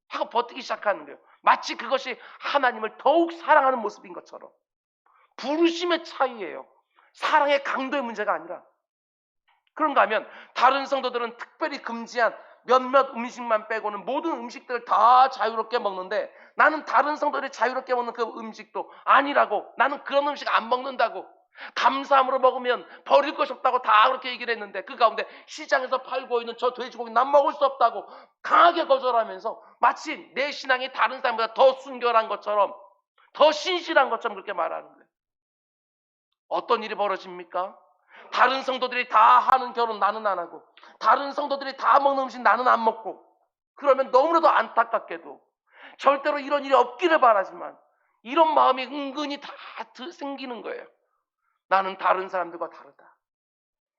하고 버티기 시작하는 거예요. 마치 그것이 하나님을 더욱 사랑하는 모습인 것처럼. 부르심의 차이예요. 사랑의 강도의 문제가 아니라. 그런가 하면 다른 성도들은 특별히 금지한 몇몇 음식만 빼고는 모든 음식들을 다 자유롭게 먹는데 나는 다른 성도들이 자유롭게 먹는 그 음식도 아니라고, 나는 그런 음식 안 먹는다고, 감사함으로 먹으면 버릴 것이 없다고 다 그렇게 얘기를 했는데 그 가운데 시장에서 팔고 있는 저 돼지고기 난 먹을 수 없다고 강하게 거절하면서 마치 내 신앙이 다른 사람보다 더 순결한 것처럼, 더 신실한 것처럼 그렇게 말하는 거예요. 어떤 일이 벌어집니까? 다른 성도들이 다 하는 결혼 나는 안 하고, 다른 성도들이 다 먹는 음식 나는 안 먹고, 그러면 너무나도 안타깝게도 절대로 이런 일이 없기를 바라지만 이런 마음이 은근히 다 생기는 거예요. 나는 다른 사람들과 다르다.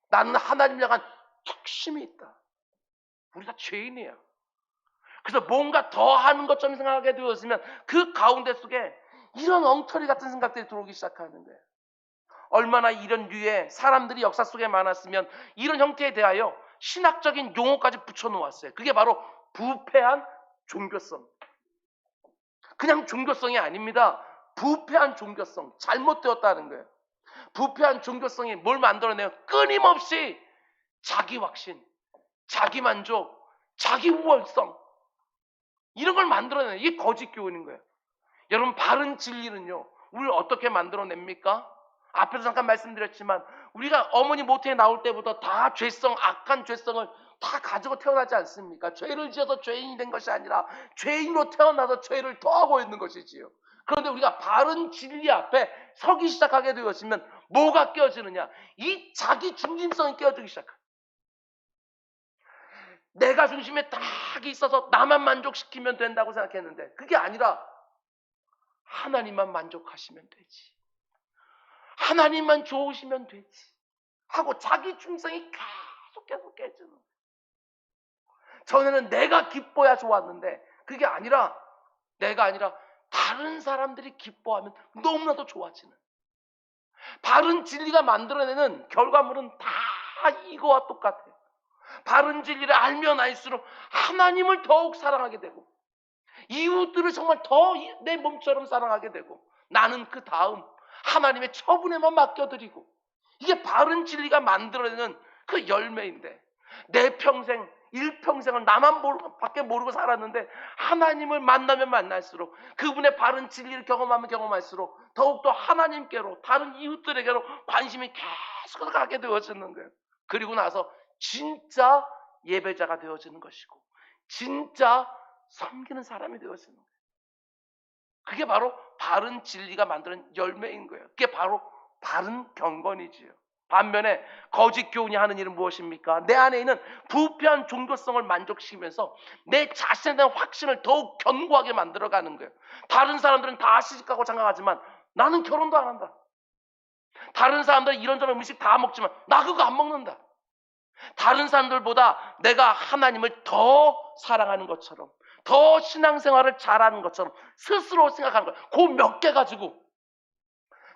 나는 하나님을 향한 툭심이 있다. 우리 다 죄인이에요. 그래서 뭔가 더 하는 것처럼 생각하게 되었으면 그 가운데 속에 이런 엉터리 같은 생각들이 들어오기 시작하는 거예요. 얼마나 이런 류의 사람들이 역사 속에 많았으면 이런 형태에 대하여 신학적인 용어까지 붙여놓았어요. 그게 바로 부패한 종교성. 그냥 종교성이 아닙니다. 부패한 종교성, 잘못되었다는 거예요. 부패한 종교성이 뭘 만들어내요? 끊임없이 자기 확신, 자기 만족, 자기 우월성, 이런 걸 만들어내요. 이게 거짓 교훈인 거예요. 여러분, 바른 진리는요, 우리를 어떻게 만들어냅니까? 앞에서 잠깐 말씀드렸지만 우리가 어머니 모태에 나올 때부터 다 죄성, 악한 죄성을 다 가지고 태어나지 않습니까? 죄를 지어서 죄인이 된 것이 아니라 죄인으로 태어나서 죄를 더하고 있는 것이지요. 그런데 우리가 바른 진리 앞에 서기 시작하게 되었으면 뭐가 깨어지느냐? 이 자기 중심성이 깨어지기 시작합니다. 내가 중심에 딱 있어서 나만 만족시키면 된다고 생각했는데 그게 아니라 하나님만 만족하시면 되지, 하나님만 좋으시면 되지 하고 자기 중성이 계속 깨지는 거예요. 전에는 내가 기뻐야 좋았는데 그게 아니라 내가 아니라 다른 사람들이 기뻐하면 너무나도 좋아지는, 바른 진리가 만들어내는 결과물은 다 이거와 똑같아요. 바른 진리를 알면 알수록 하나님을 더욱 사랑하게 되고 이웃들을 정말 더 내 몸처럼 사랑하게 되고 나는 그 다음 하나님의 처분에만 맡겨드리고, 이게 바른 진리가 만들어내는 그 열매인데 내 평생 일평생을 나만 밖에 모르고 살았는데 하나님을 만나면 만날수록 그분의 바른 진리를 경험하면 경험할수록 더욱더 하나님께로 다른 이웃들에게로 관심이 계속 가게 되어지는 거예요. 그리고 나서 진짜 예배자가 되어지는 것이고 진짜 섬기는 사람이 되어지는 거예요. 그게 바로 바른 진리가 만드는 열매인 거예요. 그게 바로 바른 경건이지요. 반면에 거짓 교훈이 하는 일은 무엇입니까? 내 안에 있는 부패한 종교성을 만족시키면서 내 자신에 대한 확신을 더욱 견고하게 만들어가는 거예요. 다른 사람들은 다 시집가고 장가가지만 나는 결혼도 안 한다. 다른 사람들은 이런저런 음식 다 먹지만 나 그거 안 먹는다. 다른 사람들보다 내가 하나님을 더 사랑하는 것처럼, 더 신앙생활을 잘하는 것처럼 스스로 생각하는 거예요. 그 몇 개 가지고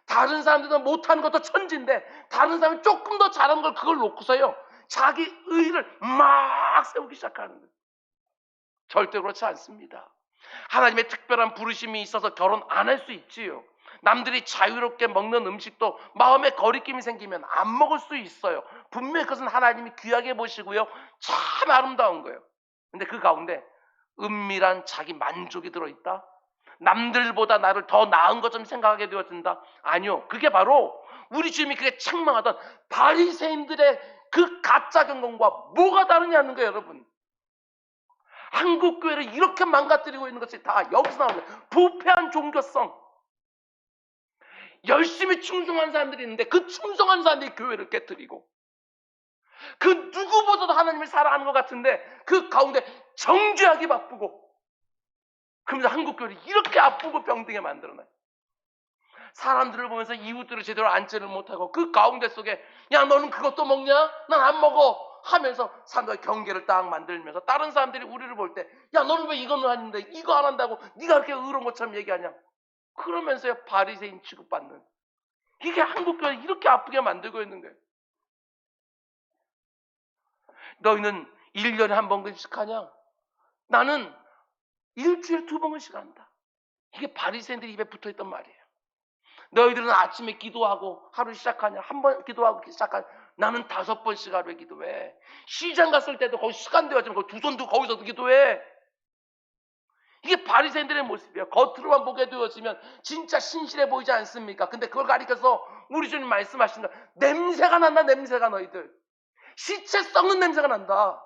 다른 사람들은 못하는 것도 천지인데 다른 사람이 조금 더 잘하는 걸 그걸 놓고서요 자기 의의를 막 세우기 시작하는 거예요. 절대 그렇지 않습니다. 하나님의 특별한 부르심이 있어서 결혼 안 할 수 있지요. 남들이 자유롭게 먹는 음식도 마음에 거리낌이 생기면 안 먹을 수 있어요. 분명히 그것은 하나님이 귀하게 보시고요 참 아름다운 거예요. 근데 그 가운데 은밀한 자기 만족이 들어있다? 남들보다 나를 더 나은 것처럼 생각하게 되어진다? 아니요, 그게 바로 우리 주님이 그게 책망하던 바리새인들의 그 가짜 경건과 뭐가 다르냐는 거예요. 여러분, 한국 교회를 이렇게 망가뜨리고 있는 것이 다 여기서 나오는 거예요. 부패한 종교성. 열심히 충성한 사람들이 있는데 그 충성한 사람들이 교회를 깨뜨리고 그 누구보다도 하나님을 사랑하는 것 같은데 그 가운데 정죄하기 바쁘고, 그러면서 한국교회를 이렇게 아프고 병들게 만들어놔요. 사람들을 보면서 이웃들을 제대로 앉지를 못하고 그 가운데 속에 야 너는 그것도 먹냐? 난 안 먹어 하면서 사람들의 경계를 딱 만들면서 다른 사람들이 우리를 볼 때 야 너는 왜 이거는 하는데 이거 안 한다고 네가 그렇게 의로운 것처럼 얘기하냐? 그러면서요 바리새인 취급받는 이게 한국교회를 이렇게 아프게 만들고 있는 거예요. 너희는 1년에 한 번씩 하냐? 나는 일주일에 2번씩 한다. 이게 바리새인들이 입에 붙어있던 말이에요. 너희들은 아침에 기도하고 하루 시작하냐? 한 번 기도하고 시작하냐? 나는 5번씩 하루에 기도해. 시장 갔을 때도 거기 시간 되어지면 거기 두 손도 거기서도 기도해. 이게 바리새인들의 모습이에요. 겉으로만 보게 되어지면 진짜 신실해 보이지 않습니까? 근데 그걸 가리켜서 우리 주님 말씀하신다. 냄새가 난다. 냄새가 너희들. 시체 썩는 냄새가 난다.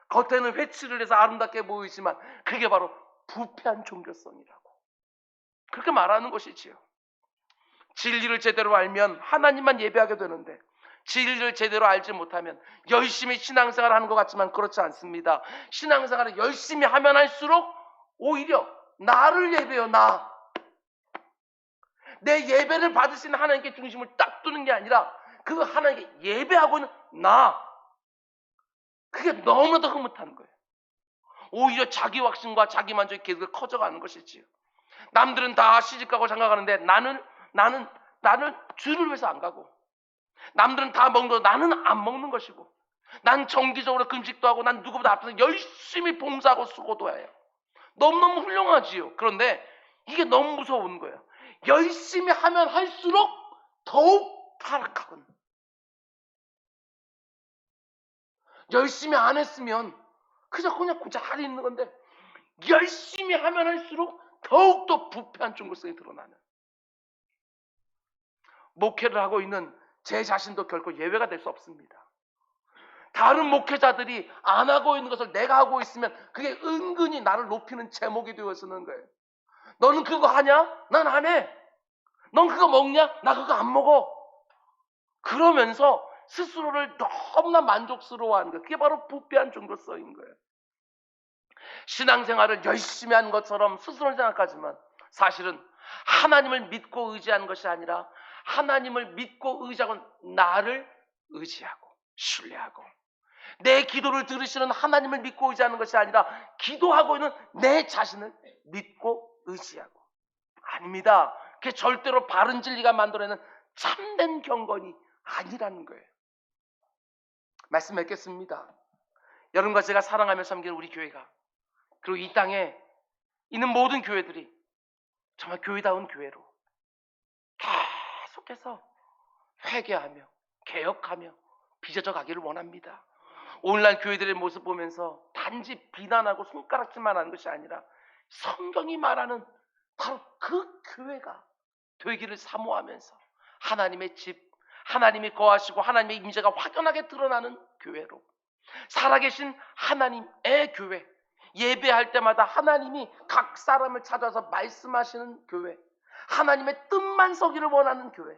겉에는 회칠을 해서 아름답게 보이지만 그게 바로 부패한 종교성이라고. 그렇게 말하는 것이지요. 진리를 제대로 알면 하나님만 예배하게 되는데 진리를 제대로 알지 못하면 열심히 신앙생활을 하는 것 같지만 그렇지 않습니다. 신앙생활을 열심히 하면 할수록 오히려 나를 예배해요. 내 예배를 받으시는 하나님께 중심을 딱 두는 게 아니라 그 하나님께 예배하고 있는 그게 너무나도 흐뭇한 거예요. 오히려 자기 확신과 자기 만족이 계속 커져가는 것이지요. 남들은 다 시집가고 장가가는데 나는 주를 위해서 안 가고, 남들은 다 먹는 거 나는 안 먹는 것이고, 난 정기적으로 금식도 하고, 난 누구보다 앞서서 열심히 봉사하고 수고도 해요. 너무너무 훌륭하지요. 그런데 이게 너무 무서운 거예요. 열심히 하면 할수록 더욱 타락하군. 열심히 안 했으면 그저 그냥 고자리 있는 건데 열심히 하면 할수록 더욱더 부패한 종교성이 드러나는, 목회를 하고 있는 제 자신도 결코 예외가 될 수 없습니다. 다른 목회자들이 안 하고 있는 것을 내가 하고 있으면 그게 은근히 나를 높이는 제목이 되어서는 거예요. 너는 그거 하냐? 난 안 해. 넌 그거 먹냐? 나 그거 안 먹어. 그러면서 스스로를 너무나 만족스러워하는 거예요. 그게 바로 부패한 종교성인 거예요. 신앙생활을 열심히 하는 것처럼 스스로는 생각하지만 사실은 하나님을 믿고 의지하는 것이 아니라 하나님을 믿고 의지하고 나를 의지하고 신뢰하고, 내 기도를 들으시는 하나님을 믿고 의지하는 것이 아니라 기도하고 있는 내 자신을 믿고 의지하고. 아닙니다. 그게 절대로 바른 진리가 만들어내는 참된 경건이 아니라는 거예요. 말씀 맺겠습니다. 여러분과 제가 사랑하며 섬기는 우리 교회가, 그리고 이 땅에 있는 모든 교회들이 정말 교회다운 교회로 계속해서 회개하며 개혁하며 빚어져 가기를 원합니다. 오늘날 교회들의 모습 보면서 단지 비난하고 손가락질만 하는 것이 아니라 성경이 말하는 바로 그 교회가 되기를 사모하면서 하나님의 집, 하나님이 거하시고 하나님의 임재가 확연하게 드러나는 교회로, 살아계신 하나님의 교회, 예배할 때마다 하나님이 각 사람을 찾아서 말씀하시는 교회, 하나님의 뜻만 서기를 원하는 교회,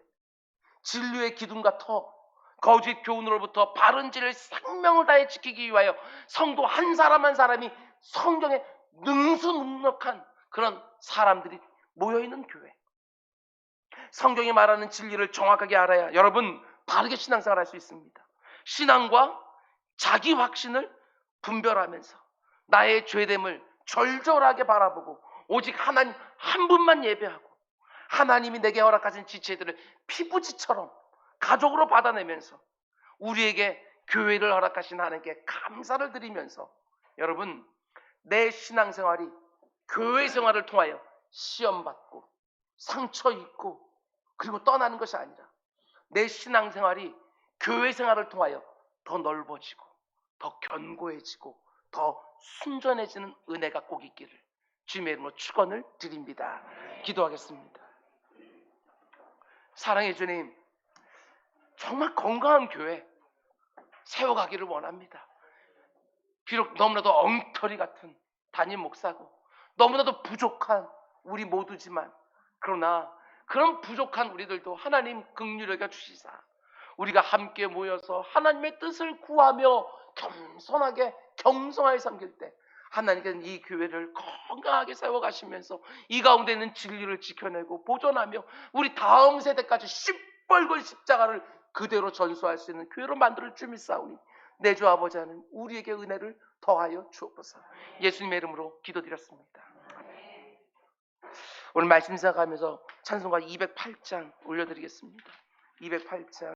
진리의 기둥과 터, 거짓 교훈으로부터 바른 진리를 생명을 다해 지키기 위하여 성도 한 사람 한 사람이 성경에 능수능력한 그런 사람들이 모여있는 교회, 성경이 말하는 진리를 정확하게 알아야 여러분 바르게 신앙생활 할 수 있습니다. 신앙과 자기 확신을 분별하면서 나의 죄됨을 절절하게 바라보고 오직 하나님 한 분만 예배하고 하나님이 내게 허락하신 지체들을 피부지처럼 가족으로 받아내면서 우리에게 교회를 허락하신 하나님께 감사를 드리면서, 여러분 내 신앙생활이 교회 생활을 통하여 시험받고 상처 입고 그리고 떠나는 것이 아니라 내 신앙생활이 교회 생활을 통하여 더 넓어지고 더 견고해지고 더 순전해지는 은혜가 꼭 있기를 주님의 이름으로 축원을 드립니다. 기도하겠습니다. 사랑의 주님, 정말 건강한 교회 세워가기를 원합니다. 비록 너무나도 엉터리 같은 담임 목사고 너무나도 부족한 우리 모두지만, 그러나 그런 부족한 우리들도 하나님 긍휼하게 주시사 우리가 함께 모여서 하나님의 뜻을 구하며 겸손하게 경성하게 섬길 때 하나님께서는 이 교회를 건강하게 세워가시면서 이 가운데 있는 진리를 지켜내고 보존하며 우리 다음 세대까지 시뻘건 십자가를 그대로 전수할 수 있는 교회로 만들어 주미사오니 내 주 아버지 하나님 우리에게 은혜를 더하여 주옵소서. 예수님의 이름으로 기도드렸습니다. 오늘 말씀 생각하면서 찬송가 208장 올려드리겠습니다. 208장